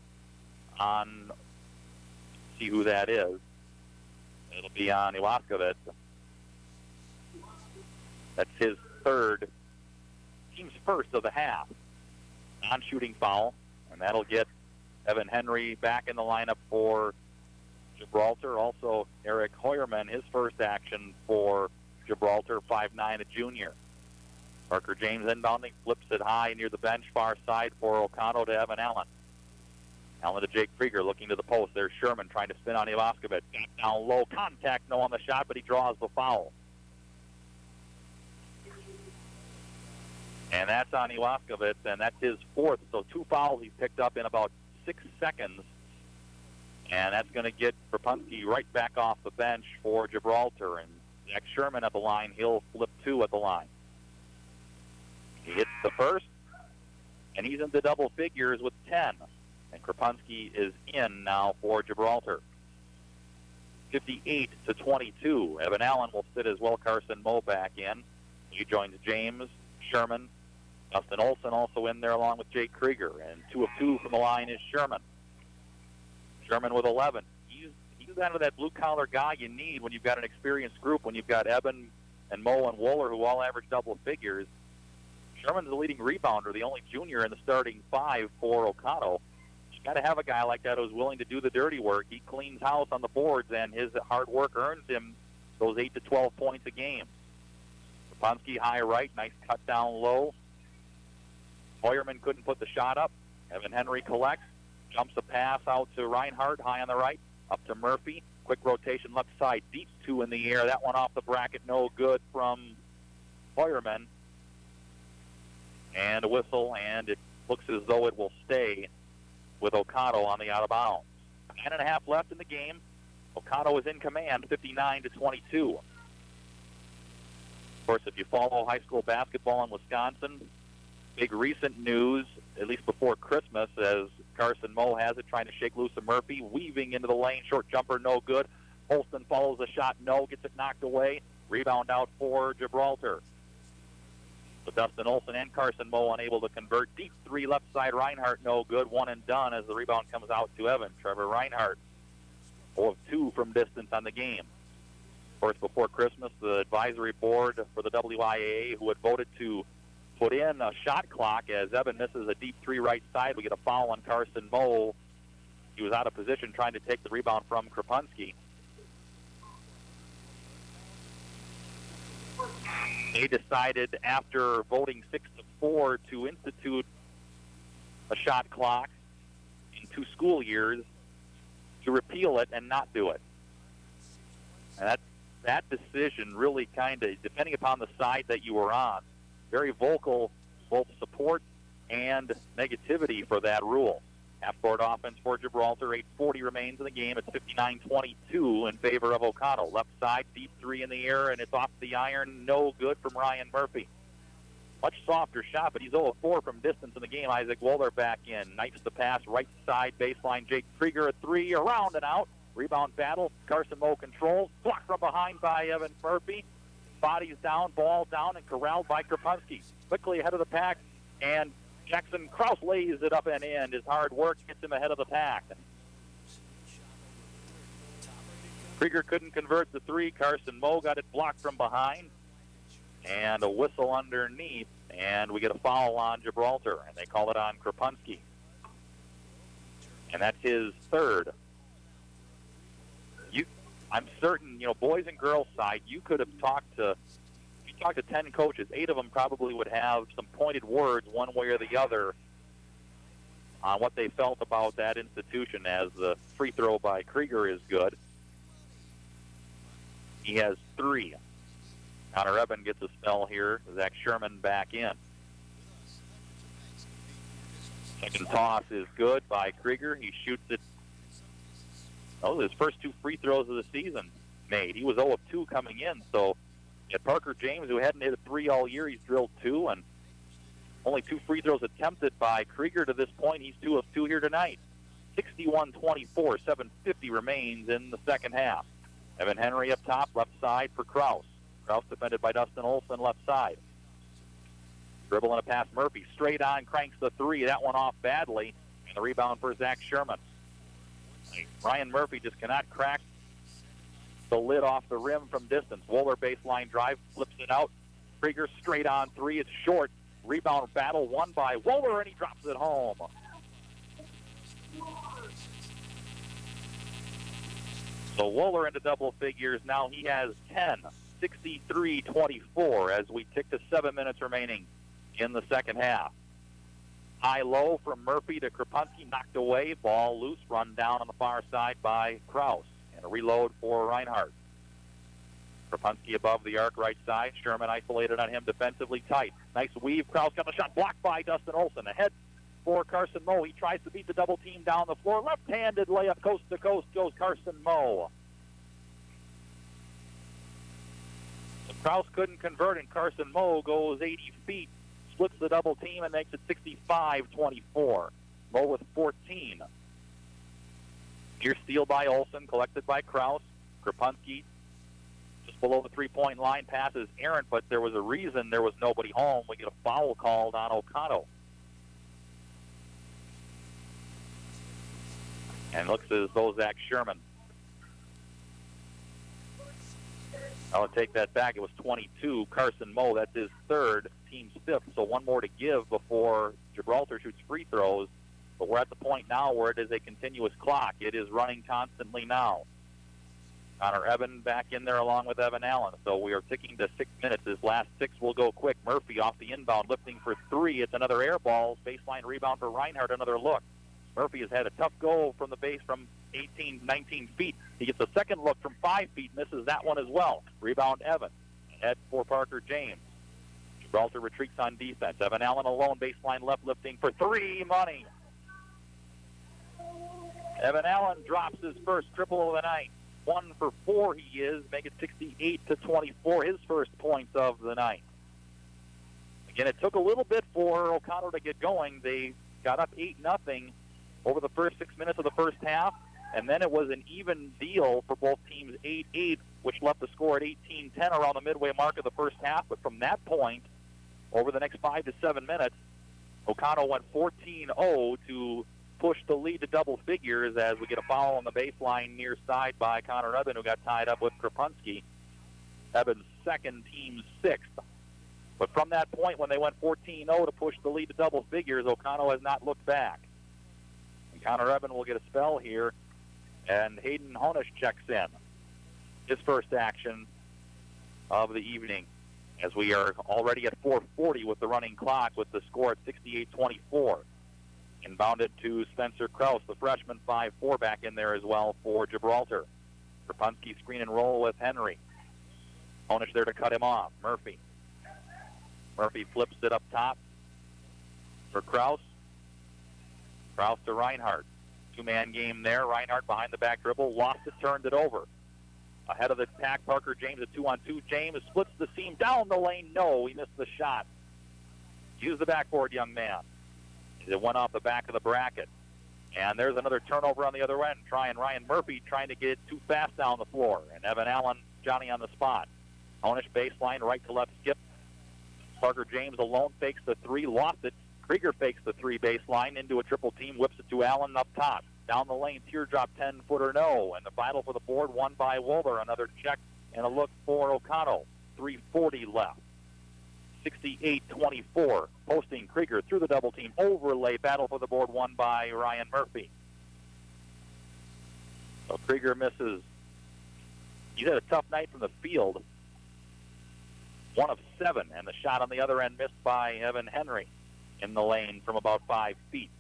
on... See who that is. It'll be on Elaskowitz. That's his third, team's first of the half. Non-shooting foul, and that'll get Evan Henry back in the lineup for Gibraltar. Also, Eric Hoyerman, his first action for Gibraltar, 5'9", a junior. Parker James inbounding, flips it high near the bench, far side for Oconto to Evan Allen. Allen to Jake Krieger, looking to the post. There's Sherman trying to spin on Elaskowitz. Got down low, contact, no on the shot, but he draws the foul. And that's on Elaskowitz, and that's his 4th. So 2 fouls he's picked up in about 6 seconds. And that's going to get Krupinski right back off the bench for Gibraltar. And Zach Sherman at the line, he'll flip 2 at the line. He hits the first, and he's into double figures with 10. And Krapunski is in now for Gibraltar. 58-22. Evan Allen will sit as well. Carson Moe back in. He joins James, Sherman, Dustin Olson also in there along with Jake Krieger. And 2 of 2 from the line is Sherman. Sherman with 11. He's kind of that blue-collar guy you need when you've got an experienced group, when you've got Evan and Moe and Wohler who all average double figures. Sherman's the leading rebounder, the only junior in the starting 5 for Oconto. You got to have a guy like that who's willing to do the dirty work. He cleans house on the boards, and his hard work earns him those 8 to 12 points a game. Krapunski high right, nice cut down low. Hoyerman couldn't put the shot up. Evan Henry collects, jumps a pass out to Reinhardt, high on the right, up to Murphy. Quick rotation left side, deep 2 in the air. That one off the bracket, no good from Hoyerman. And a whistle, and it looks as though it will stay with Oconto on the out of bounds. 10.5 left in the game. Oconto is in command, 59-22. Of course, if you follow high school basketball in Wisconsin, big recent news, at least before Christmas, as Carson Moe has it, trying to shake loose of Murphy, weaving into the lane, short jumper, no good. Holston follows the shot, no, gets it knocked away. Rebound out for Gibraltar. So Dustin Olson and Carson Moe unable to convert. Deep 3 left side, Reinhardt, no good. One and done as the rebound comes out to Evan. Trevor Reinhardt, 0 of 2 from distance on the game. Of course, before Christmas, the advisory board for the WIAA, who had voted to put in a shot clock as Evan misses a deep 3 right side. We get a foul on Carson Moe. He was out of position trying to take the rebound from Krapunski. They decided after voting 6-4 to institute a shot clock in 2 school years to repeal it and not do it. And that decision really kind of, depending upon the side that you were on, very vocal, both support and negativity for that rule. Half-court offense for Gibraltar. 8:40 remains in the game. It's 59-22 in favor of Oconto. Left side, deep 3 in the air, and it's off the iron. No good from Ryan Murphy. Much softer shot, but he's 0 of 4 from distance in the game. Isaac Wohler back in. Knifes the pass, right side baseline. Jake Krieger, a 3, around and out. Rebound battle. Carson Moe controls. Blocked from behind by Evan Murphy. Bodies down, ball down, and corralled by Krapunski. Quickly ahead of the pack, and Jackson Kraus lays it up and in. His hard work gets him ahead of the pack. Krieger couldn't convert the 3. Carson Moe got it blocked from behind. And a whistle underneath, and we get a foul on Gibraltar, and they call it on Krapunski. And that's his 3rd. I'm certain, boys and girls side, you could have talked to 10 coaches. 8 of them probably would have some pointed words one way or the other on what they felt about that institution, as the free throw by Krieger is good. He has 3. Connor Eben gets a spell here. Zach Sherman back in. Second toss is good by Krieger. He shoots it. His first 2 free throws of the season made. He was 0 of 2 coming in, so at Parker James, who hadn't hit a 3 all year, he's drilled 2, and only 2 free throws attempted by Krieger to this point. He's 2 of 2 here tonight. 61-24, 7:50 remains in the second half. Evan Henry up top, left side for Kraus. Kraus defended by Dustin Olson, left side. Dribble and a pass, Murphy straight on, cranks the 3. That one off badly, and the rebound for Zach Sherman. Ryan Murphy just cannot crack the lid off the rim from distance. Wohler baseline drive, flips it out. Krieger straight on 3. It's short. Rebound battle won by Wohler, and he drops it home. So Wohler into double figures. Now he has 10, 63-24 as we tick to 7 minutes remaining in the second half. High-low from Murphy to Krapunski, knocked away. Ball loose, run down on the far side by Kraus. And a reload for Reinhardt. Krapunski above the arc, right side. Sherman isolated on him defensively tight. Nice weave. Kraus got the shot blocked by Dustin Olson. Ahead for Carson Moe. He tries to beat the double team down the floor. Left-handed layup coast to coast goes Carson Moe. So Kraus couldn't convert, and Carson Moe goes 80 feet splits the double team and makes it 65-24. Low with 14. Here's steal by Olson, collected by Kraus. Krapunski just below the three-point line, passes errant, but there was a reason there was nobody home. We get a foul called on Oconto. And looks as though Zach Sherman. I'll take that back. It was 22. Carson Moe, that's his third, team's fifth. So one more to give before Gibraltar shoots free throws. But we're at the point now where it is a continuous clock. It is running constantly now. Connor Eben back in there along with Evan Allen. So we are ticking to 6 minutes. His last 6 will go quick. Murphy off the inbound, lifting for 3. It's another air ball. Baseline rebound for Reinhardt. Another look. Murphy has had a tough go from the base from 18, 19 feet. He gets a second look from 5 feet, misses that one as well. Rebound Evan. Head for Parker James. Gibraltar retreats on defense. Evan Allen alone, baseline left, lifting for 3. Money. Evan Allen drops his first triple of the night. 1 for 4 he is, make it 68-24, his first points of the night. Again, it took a little bit for Oconto to get going. They got up 8-0 over the first 6 minutes of the first half, and then it was an even deal for both teams, 8-8, which left the score at 18-10 around the midway mark of the first half. But from that point, over the next 5 to 7 minutes, Oconto went 14-0 to push the lead to double figures as we get a foul on the baseline near side by Connor Eben, who got tied up with Krapunski. Eben's second, team's sixth. But from that point, when they went 14-0 to push the lead to double figures, Oconto has not looked back. And Connor Eben will get a spell here, and Hayden Honish checks in. His first action of the evening, as we are already at 4:40 with the running clock, with the score at 68-24. Inbounded to Spencer Kraus, the freshman, 5'4", back in there as well for Gibraltar. Krapunski screen and roll with Henry. Honish there to cut him off. Murphy. Murphy flips it up top for Kraus. Kraus to Reinhardt. Two-man game there. Reinhardt behind the back dribble. Lost it, turned it over. Ahead of the attack, Parker James, a 2-on-2. James splits the seam down the lane. No, he missed the shot. Use the backboard, young man. It went off the back of the bracket. And there's another turnover on the other end. Ryan Murphy trying to get it too fast down the floor. And Evan Allen, Johnny on the spot. Honish baseline, right to left skip. Parker James alone fakes the 3, lost it. Krieger fakes the 3 baseline into a triple team, whips it to Allen up top. Down the lane, teardrop 10-footer no. And the final for the board, won by Wohler. Another check and a look for Oconto. 3:40 left. 68-24. Posting Krieger through the double team. Overlay battle for the board, won by Ryan Murphy. So Krieger misses. He's had a tough night from the field. 1 of 7, and the shot on the other end missed by Evan Henry in the lane from about 5 feet.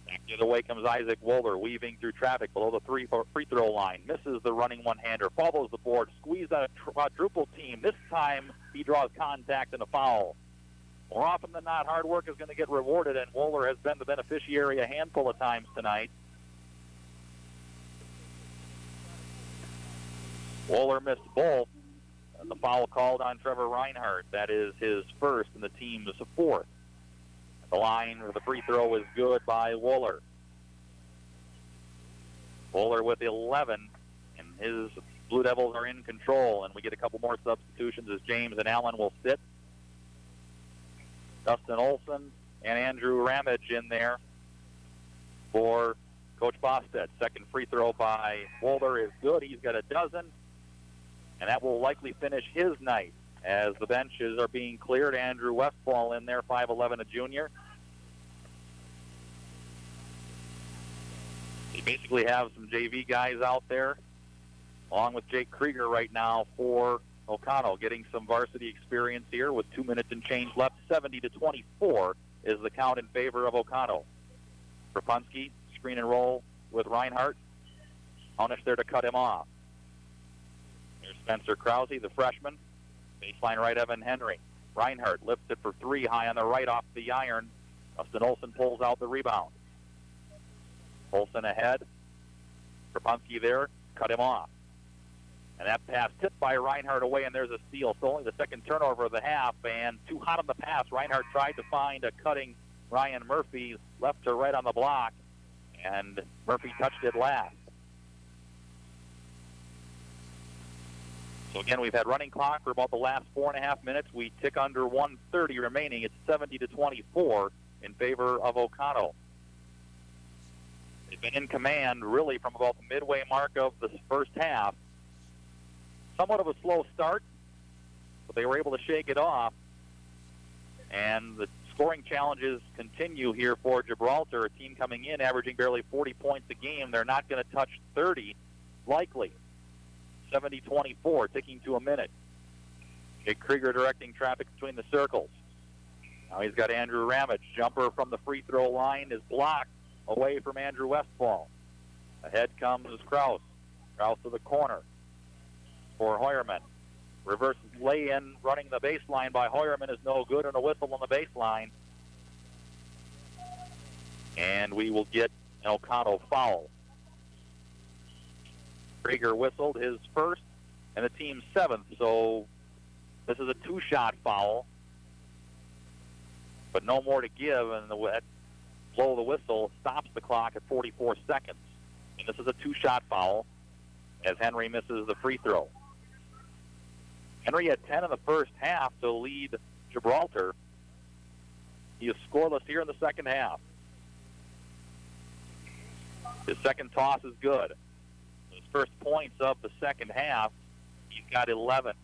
Back the other way comes Isaac Wohler, weaving through traffic below the free throw line. Misses the running one-hander, follows the board, squeezed on a quadruple team. This time he draws contact and a foul. More often than not, hard work is going to get rewarded, and Wohler has been the beneficiary a handful of times tonight. Wohler missed both. And the foul called on Trevor Reinhardt. That is his first and the team's 4th. The line for the free throw is good by Wohler. Wohler with 11, and his Blue Devils are in control, and we get a couple more substitutions as James and Allen will sit. Dustin Olson and Andrew Ramage in there for Coach Bosted. Second free throw by Wohler is good. He's got a dozen, and that will likely finish his night as the benches are being cleared. Andrew Westfall in there, 5'11", a junior. You basically have some JV guys out there, along with Jake Krieger right now for Oconto, getting some varsity experience here with 2 minutes and change left. 70-24 is the count in favor of Oconto. Krapunski, screen and roll with Reinhardt. Honish there to cut him off. There's Spencer Krause, the freshman. Baseline right, Evan Henry. Reinhardt lifts it for 3, high on the right off the iron. Dustin Olson pulls out the rebound. Olson ahead. Krapunski there, cut him off. And that pass tipped by Reinhardt away, and there's a steal. So only the second turnover of the half, and too hot on the pass. Reinhardt tried to find a cutting Ryan Murphy, left to right on the block, and Murphy touched it last. So again, we've had running clock for about the last 4.5 minutes. We tick under 1:30 remaining. It's 70-24 in favor of Oconto. They've been in command really from about the midway mark of the first half. Somewhat of a slow start, but they were able to shake it off. And the scoring challenges continue here for Gibraltar, a team coming in averaging barely 40 points a game. They're not going to touch 30, likely. 70-24, ticking to a minute. Jake Krieger directing traffic between the circles. Now he's got Andrew Ramage. Jumper from the free throw line is blocked away from Andrew Westfall. Ahead comes Krause. Krause to the corner for Hoyerman. Reverse lay-in running the baseline by Hoyerman is no good, and a whistle on the baseline. And we will get an Oconto foul. Krieger whistled his first and the team's seventh, so this is a two-shot foul, but no more to give, and that blow of the whistle stops the clock at 44 seconds. And this is a two-shot foul as Henry misses the free throw. Henry had 10 in the first half to lead Gibraltar. He is scoreless here in the second half. His second toss is good. His first points of the second half, he's got 11.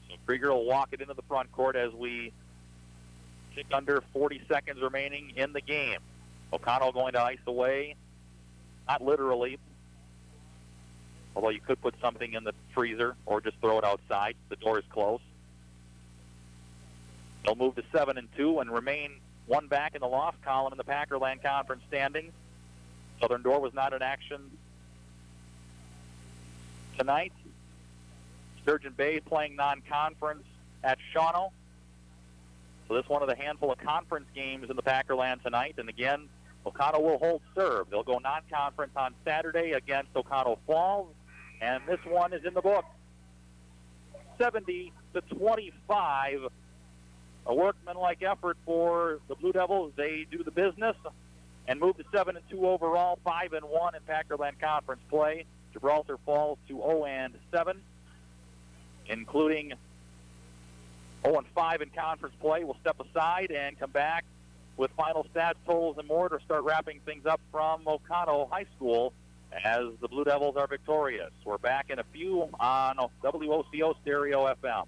So Krieger will walk it into the front court as we tick under 40 seconds remaining in the game. Oconto going to ice away. Not literally, although you could put something in the freezer or just throw it outside. The door is closed. They'll move to 7-2 and remain one back in the loss column in the Packerland Conference standings. Southern Door was not in action tonight. Sturgeon Bay playing non-conference at Shawano. So this is one of the handful of conference games in the Packerland tonight. And again, Oconto will hold serve. They'll go non-conference on Saturday against Oconto Falls. And this one is in the book. 70-25. A workmanlike effort for the Blue Devils. They do the business and move to 7-2 overall, 5-1 in Packerland Conference play. Gibraltar falls to 0-7, including 0-5 in conference play. We'll step aside and come back with final stats, totals, and more to start wrapping things up from Oconto High School as the Blue Devils are victorious. We're back in a few on WOCO Stereo FM.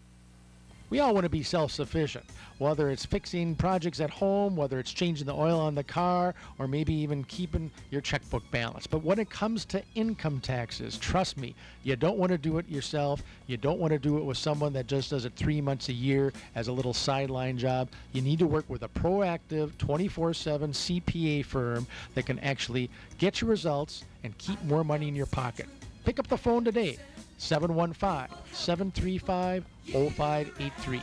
We all want to be self-sufficient, whether it's fixing projects at home, whether it's changing the oil on the car, or maybe even keeping your checkbook balanced. But when it comes to income taxes, trust me, you don't want to do it yourself. You don't want to do it with someone that just does it 3 months a year as a little sideline job. You need to work with a proactive 24/7 CPA firm that can actually get your results and keep more money in your pocket. Pick up the phone today. 715-735-0583.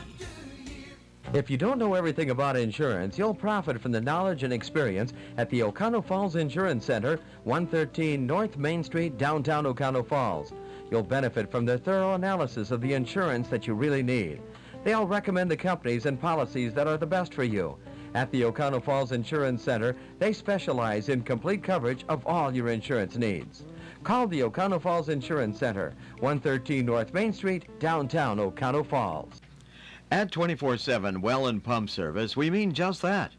If you don't know everything about insurance, you'll profit from the knowledge and experience at the Oconto Falls Insurance Center, 113 North Main Street, downtown Oconto Falls. You'll benefit from their thorough analysis of the insurance that you really need. They'll recommend the companies and policies that are the best for you. At the Oconto Falls Insurance Center, they specialize in complete coverage of all your insurance needs. Call the Oconto Falls Insurance Center, 113 North Main Street, downtown Oconto Falls. At 24/7 well and pump service, we mean just that.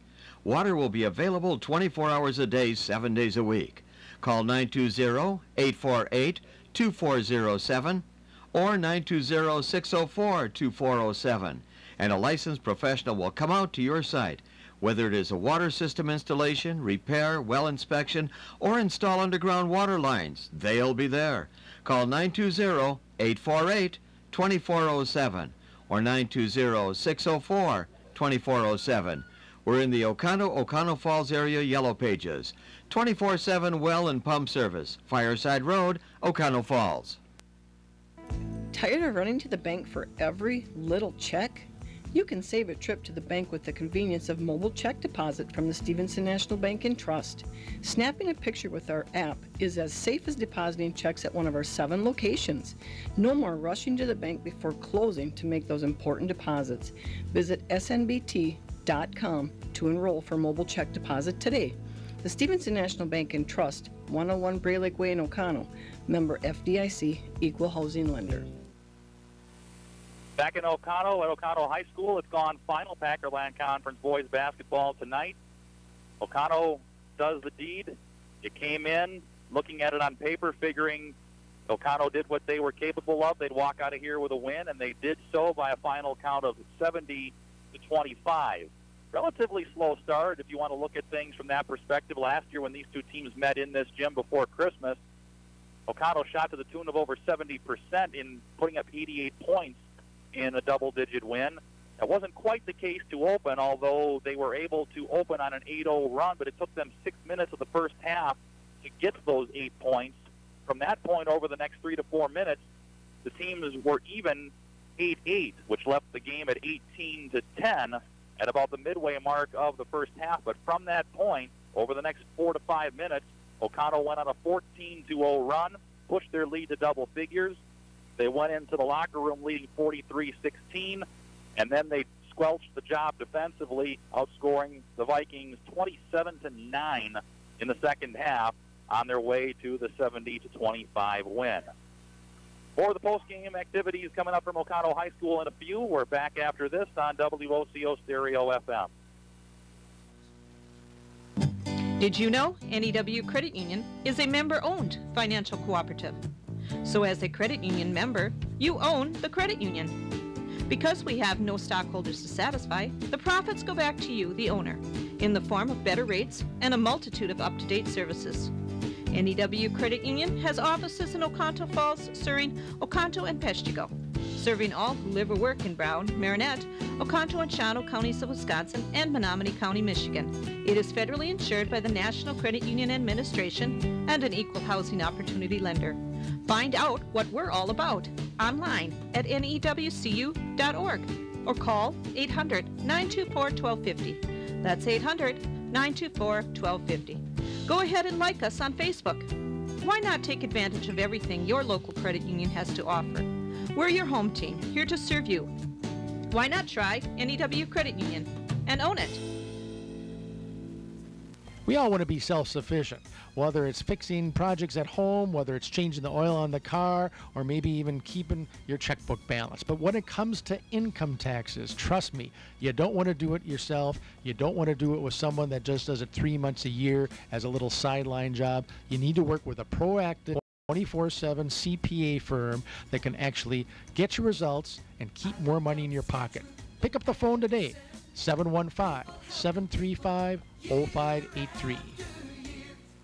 Water will be available 24 hours a day, 7 days a week. Call 920-848-2407 or 920-604-2407, and a licensed professional will come out to your site. Whether it is a water system installation, repair, well inspection, or install underground water lines, they'll be there. Call 920-848-2407 or 920-604-2407. We're in the Oconto Falls area Yellow Pages. 24/7 well and pump service. Fireside Road, Oconto Falls. Tired of running to the bank for every little check? You can save a trip to the bank with the convenience of mobile check deposit from the Stevenson National Bank and Trust. Snapping a picture with our app is as safe as depositing checks at one of our 7 locations. No more rushing to the bank before closing to make those important deposits. Visit snbt.com to enroll for mobile check deposit today. The Stevenson National Bank and Trust, 101 Bray Lake Way in Oconto, member FDIC, equal housing lender. Back in Oconto, at Oconto High School, it's gone final. Packerland Conference boys basketball tonight. Oconto does the deed. You came in looking at it on paper, figuring Oconto did what they were capable of. They'd walk out of here with a win, and they did so by a final count of 70-25. Relatively slow start if you want to look at things from that perspective. Last year when these two teams met in this gym before Christmas, Oconto shot to the tune of over 70% in putting up 88 points in a double-digit win. That wasn't quite the case to open, although they were able to open on an 8-0 run, but it took them 6 minutes of the first half to get to those 8 points. From that point, over the next 3 to 4 minutes, the teams were even 8-8, which left the game at 18-10 at about the midway mark of the first half. But from that point, over the next 4 to 5 minutes, Oconto went on a 14-0 run, pushed their lead to double figures. They went into the locker room leading 43-16, and then they squelched the job defensively, outscoring the Vikings 27-9 in the second half on their way to the 70-25 win. For the post-game activities coming up from Oconto High School in a few, we're back after this on WOCO Stereo FM. Did you know NEW Credit Union is a member-owned financial cooperative? So as a credit union member, you own the credit union. Because we have no stockholders to satisfy, the profits go back to you, the owner, in the form of better rates and a multitude of up-to-date services. NEW Credit Union has offices in Oconto Falls, Surrey, Oconto, and Peshtigo, serving all who live or work in Brown, Marinette, Oconto and Shawano counties of Wisconsin, and Menominee County, Michigan. It is federally insured by the National Credit Union Administration and an equal housing opportunity lender. Find out what we're all about online at newcu.org or call 800-924-1250. That's 800-924-1250. Go ahead and like us on Facebook. Why not take advantage of everything your local credit union has to offer? We're your home team, here to serve you. Why not try NEW Credit Union and own it? We all want to be self-sufficient, whether it's fixing projects at home, whether it's changing the oil on the car, or maybe even keeping your checkbook balanced. But when it comes to income taxes, trust me, you don't want to do it yourself. You don't want to do it with someone that just does it 3 months a year as a little sideline job. You need to work with a proactive 24/7 CPA firm that can actually get you results and keep more money in your pocket. Pick up the phone today, 715-735-0583.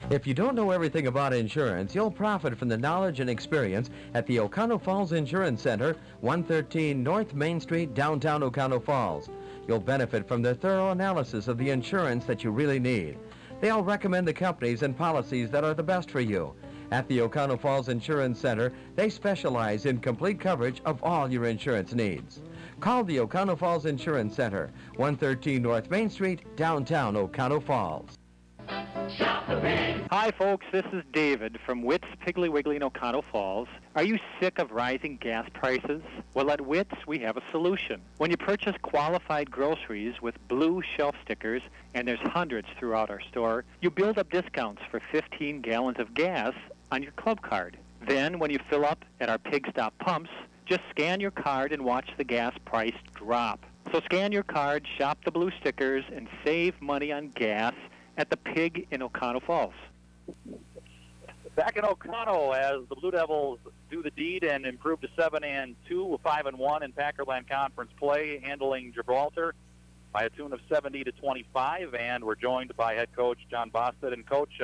If you don't know everything about insurance, you'll profit from the knowledge and experience at the Oconto Falls Insurance Center, 113 North Main Street, downtown Oconto Falls. You'll benefit from their thorough analysis of the insurance that you really need. They'll recommend the companies and policies that are the best for you. At the Oconto Falls Insurance Center, they specialize in complete coverage of all your insurance needs. Call the Oconto Falls Insurance Center, 113 North Main Street, downtown Oconto Falls. Hi, folks. This is David from Witt's Piggly Wiggly in Oconto Falls. Are you sick of rising gas prices? Well, at Witt's, we have a solution. When you purchase qualified groceries with blue shelf stickers, and there's hundreds throughout our store, you build up discounts for 15 gallons of gas on your club card. Then, when you fill up at our Pig Stop pumps, just scan your card and watch the gas price drop. So scan your card, shop the blue stickers, and save money on gas at the Pig in Oconto Falls. Back in Oconto, as the Blue Devils do the deed and improve to 7-2, 5-1 in Packerland Conference play, handling Gibraltar by a tune of 70-25, and we're joined by head coach John Bosted. And coach,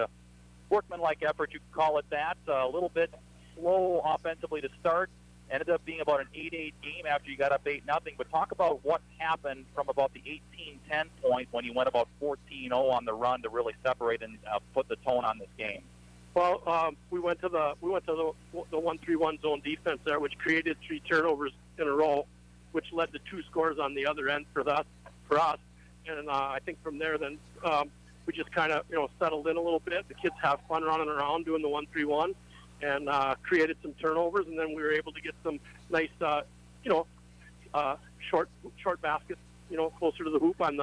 workmanlike effort, you could call it that. A little bit slow offensively to start. Ended up being about an 8-8 game after you got up 8-0. But talk about what happened from about the 18-10 point when you went about 14-0 on the run to really separate and put the tone on this game. Well, we went to the 1-3-1 zone defense there, which created 3 turnovers in a row, which led to 2 scores on the other end for us. And I think from there, then we just kind of, settled in a little bit. The kids have fun running around doing the 1-3-1, and created some turnovers, and then we were able to get some nice, short baskets, closer to the hoop on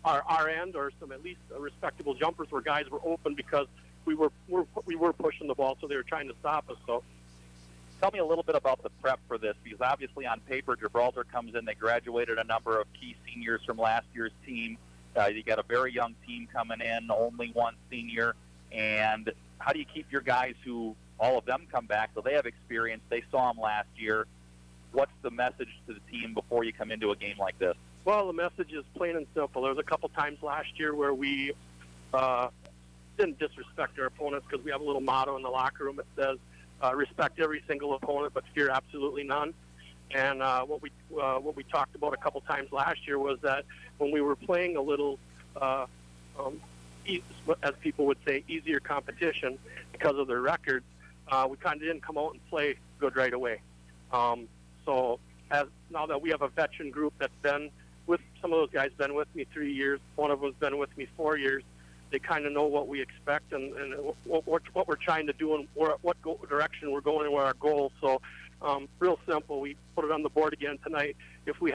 our end, or some at least respectable jumpers where guys were open because we were pushing the ball, so they were trying to stop us. So. Tell me a little bit about the prep for this, because obviously on paper, Gibraltar comes in. They graduated a number of key seniors from last year's team. You got a very young team coming in, only 1 senior. And how do you keep your guys who, all of them come back, so they have experience, they saw them last year? What's the message to the team before you come into a game like this? Well, the message is plain and simple. There was a couple times last year where we didn't disrespect our opponents, because we have a little motto in the locker room that says, respect every single opponent, but fear absolutely none. And what we talked about a couple times last year was that when we were playing a little, as people would say, easier competition because of their records, we kind of didn't come out and play good right away. So now that we have a veteran group that's been with, some of those guys been with me 3 years, one of them's been with me 4 years. They kind of know what we expect and what we're trying to do and what direction we're going and where our goals. So, real simple. We put it on the board again tonight. If we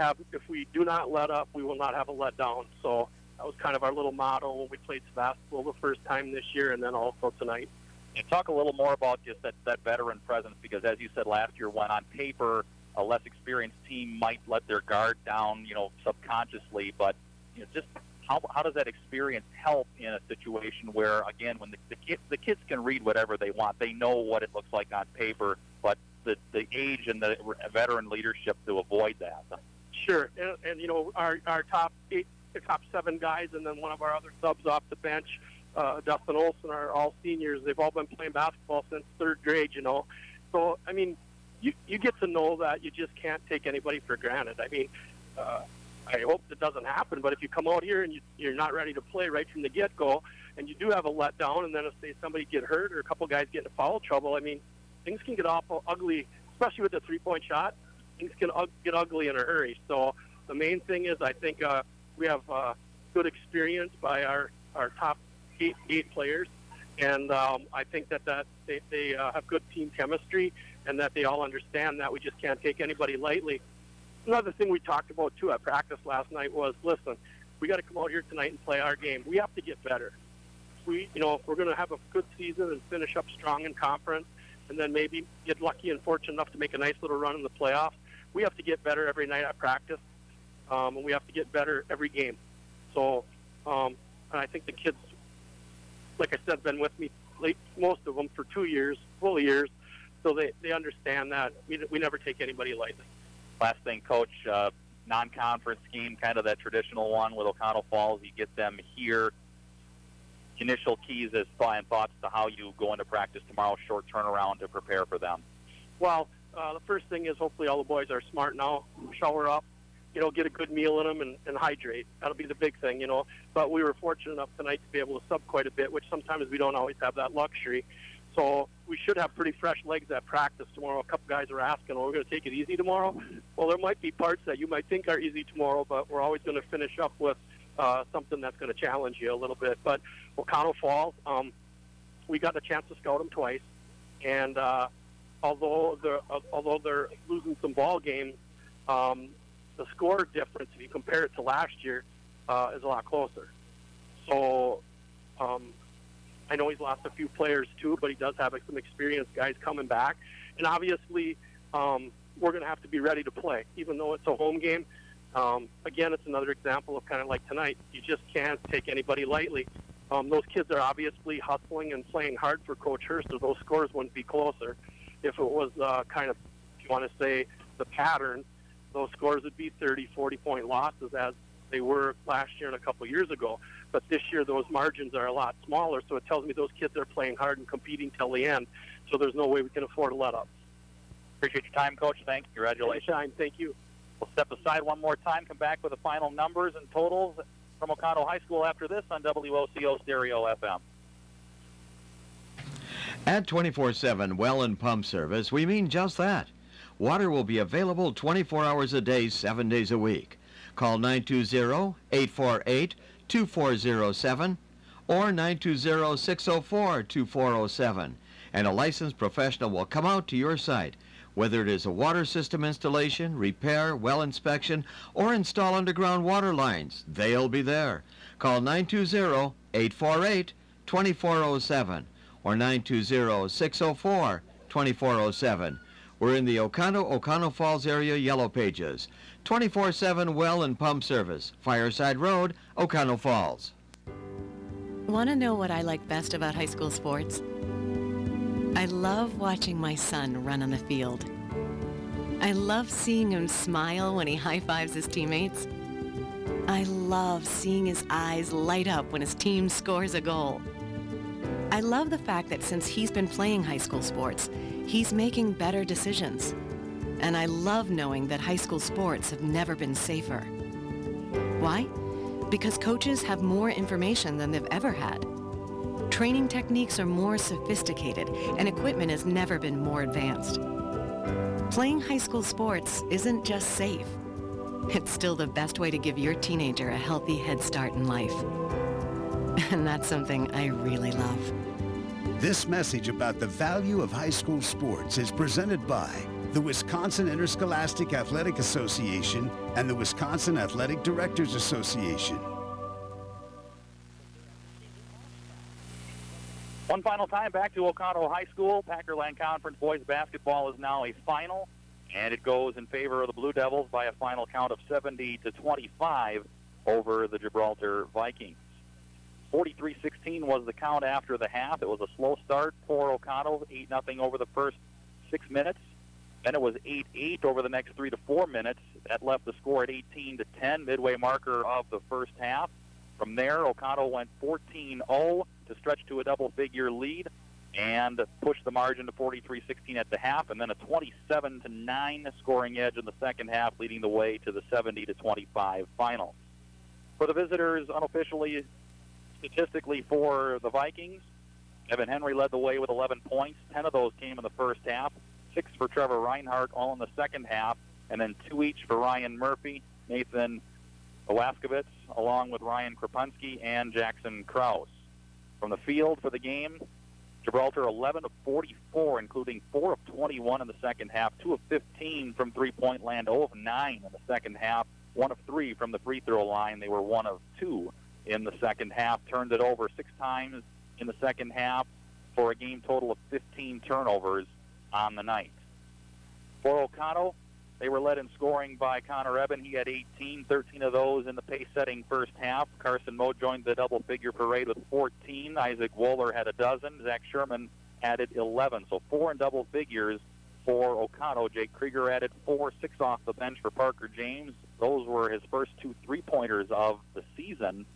do not let up, we will not have a letdown. So that was kind of our little motto when we played basketball the first time this year, and then also tonight. And talk a little more about just that veteran presence, because as you said last year, when on paper a less experienced team might let their guard down, subconsciously, but just. How does that experience help in a situation where, again, when the kids can read whatever they want, they know what it looks like on paper, but the age and the veteran leadership to avoid that? Sure, and our top 7 guys, and then one of our other subs off the bench, Dustin Olson, are all seniors. They've all been playing basketball since 3rd grade. So I mean, you get to know that you just can't take anybody for granted. I mean. I hope it doesn't happen, but if you come out here and you're not ready to play right from the get-go, and you do have a letdown, and then if somebody get hurt or a couple guys get into foul trouble, I mean, things can get awful ugly, especially with the 3-point shot. Things can get ugly in a hurry. So the main thing is, I think we have good experience by our top eight players, and I think that they have good team chemistry, and that they all understand that we just can't take anybody lightly. Another thing we talked about, too, at practice last night was, listen, we got to come out here tonight and play our game. We have to get better. If we're going to have a good season and finish up strong in conference, and then maybe get lucky and fortunate enough to make a nice little run in the playoffs, we have to get better every night at practice, and we have to get better every game. So, and I think the kids, like I said, been with me, most of them, for 2 years, full years, so they understand that we never take anybody lightly. Last thing, Coach, non-conference scheme, kind of that traditional one with Oconto Falls. You get them here. Initial keys and thoughts to how you go into practice tomorrow, short turnaround to prepare for them. Well, the first thing is hopefully all the boys are smart now, shower up, get a good meal in them and hydrate. That'll be the big thing, But we were fortunate enough tonight to be able to sub quite a bit, which sometimes we don't always have that luxury. So we should have pretty fresh legs at practice tomorrow. A couple guys are asking, we're going to take it easy tomorrow? Well, there might be parts that you might think are easy tomorrow, but we're always going to finish up with something that's going to challenge you a little bit. But Oconto Falls, we got the chance to scout them twice. And although they're losing some ball games, the score difference, if you compare it to last year, is a lot closer. So I know he's lost a few players too, but he does have some experienced guys coming back. And obviously, we're going to have to be ready to play, even though it's a home game. Again, it's another example of kind of like tonight. You just can't take anybody lightly. Those kids are obviously hustling and playing hard for Coach Hurst, or those scores wouldn't be closer. If it was kind of, if you want to say, the pattern, those scores would be 30, 40-point losses as they were last year and a couple years ago. But this year, those margins are a lot smaller, so it tells me those kids are playing hard and competing till the end. So there's no way we can afford a let-up. Appreciate your time, Coach. Thank you. Congratulations. Anytime. Thank you. We'll step aside one more time, come back with the final numbers and totals from Oconto High School after this on WOCO Stereo FM. At 24/7 Well and Pump Service, we mean just that. Water will be available 24 hours a day, 7 days a week. Call 920-848-2407 or 920-604-2407, and a licensed professional will come out to your site. Whether it is a water system installation, repair, well inspection, or install underground water lines, they'll be there. Call 920-848-2407 or 920-604-2407. We're in the Oconto Falls area Yellow Pages. 24/7 well and pump service. Fireside Road, Oconto Falls. Want to know what I like best about high school sports? I love watching my son run on the field. I love seeing him smile when he high-fives his teammates. I love seeing his eyes light up when his team scores a goal. I love the fact that since he's been playing high school sports, he's making better decisions. And I love knowing that high school sports have never been safer. Why? Because coaches have more information than they've ever had. Training techniques are more sophisticated, and equipment has never been more advanced. Playing high school sports isn't just safe. It's still the best way to give your teenager a healthy head start in life. And that's something I really love. This message about the value of high school sports is presented by the Wisconsin Interscholastic Athletic Association and the Wisconsin Athletic Directors Association. One final time back to Oconto High School. Packerland Conference boys basketball is now a final, and it goes in favor of the Blue Devils by a final count of 70-25 over the Gibraltar Vikings. 43-16 was the count after the half. It was a slow start for Oconto, 8-0 over the first 6 minutes. Then it was 8-8 over the next 3 to 4 minutes. That left the score at 18-10, midway marker of the first half. From there, Oconto went 14-0 to stretch to a double-figure lead and push the margin to 43-16 at the half, and then a 27-9 scoring edge in the second half, leading the way to the 70-25 final. For the visitors, unofficially, statistically for the Vikings, Evan Henry led the way with 11 points. 10 of those came in the first half, 6 for Trevor Reinhardt, all in the second half, and then 2 each for Ryan Murphy, Nathan Owaskovitz, along with Ryan Krapunski and Jackson Krause. From the field for the game, Gibraltar 11 of 44, including 4 of 21 in the second half, 2 of 15 from three-point land, 0 of 9 in the second half, 1 of 3 from the free throw line. They were 1 of 2 in the second half, turned it over 6 times in the second half for a game total of 15 turnovers on the night. For Oconto, they were led in scoring by Connor Eben. He had 18, 13 of those in the pace-setting first half. Carson Moe joined the double-figure parade with 14. Isaac Wohler had a dozen. Zach Sherman added 11. So 4 in double figures for Oconto. Jake Krieger added 4, 6 off the bench for Parker James. Those were his first 2 three-pointers of the season.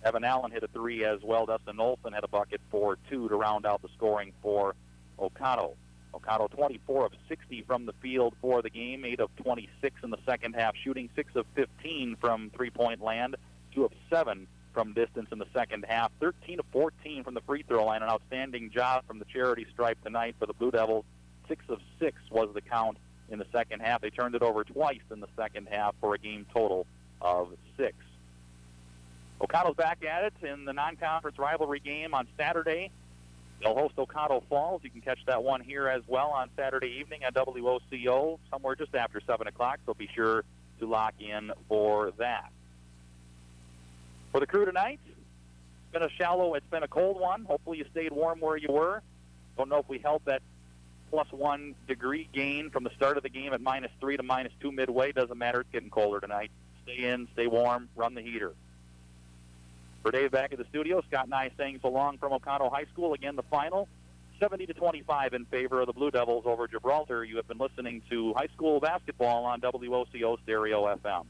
Evan Allen hit a 3 as well. Dustin Olson had a bucket for 2 to round out the scoring for Oconto. Oconto 24 of 60 from the field for the game, 8 of 26 in the second half shooting, 6 of 15 from three-point land, 2 of 7 from distance in the second half, 13 of 14 from the free throw line. An outstanding job from the charity stripe tonight for the Blue Devils. 6 of 6 was the count in the second half. They turned it over twice in the second half for a game total of 6. Oconto's back at it in the non-conference rivalry game on Saturday. They'll host Oconto Falls. You can catch that one here as well on Saturday evening at WOCO, somewhere just after 7 o'clock, so be sure to lock in for that. For the crew tonight, it's been a cold one. Hopefully you stayed warm where you were. Don't know if we held that +1 degree gain from the start of the game at -3 to -2 midway. Doesn't matter. It's getting colder tonight. Stay in, stay warm, run the heater. For Dave back at the studio, Scott and I saying so long from Oconto High School. Again, the final, 70-25 in favor of the Blue Devils over Gibraltar. You have been listening to high school basketball on WOCO Stereo FM.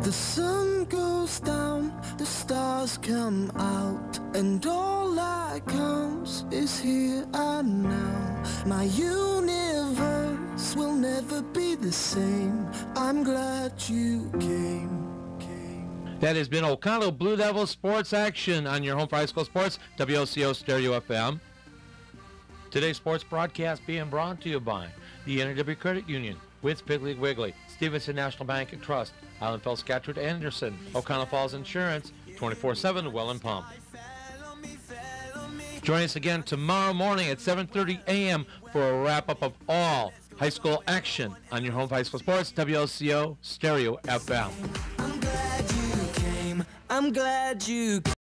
The sun goes down, the stars come out, and all that counts is here and now. My universe will never be the same. I'm glad you came. That has been Oconto Blue Devils sports action on your home for high school sports, WOCO Stereo FM. Today's sports broadcast being brought to you by the NIW Credit Union, Wits Piggly Wiggly, Stevenson National Bank and Trust, Islandfeld Scatcherd Anderson, Oconto Falls Insurance, 24/7 Well and Pump. Join us again tomorrow morning at 7:30 a.m. for a wrap-up of all high school action on your home for high school sports, WLCO Stereo FM. I'm glad you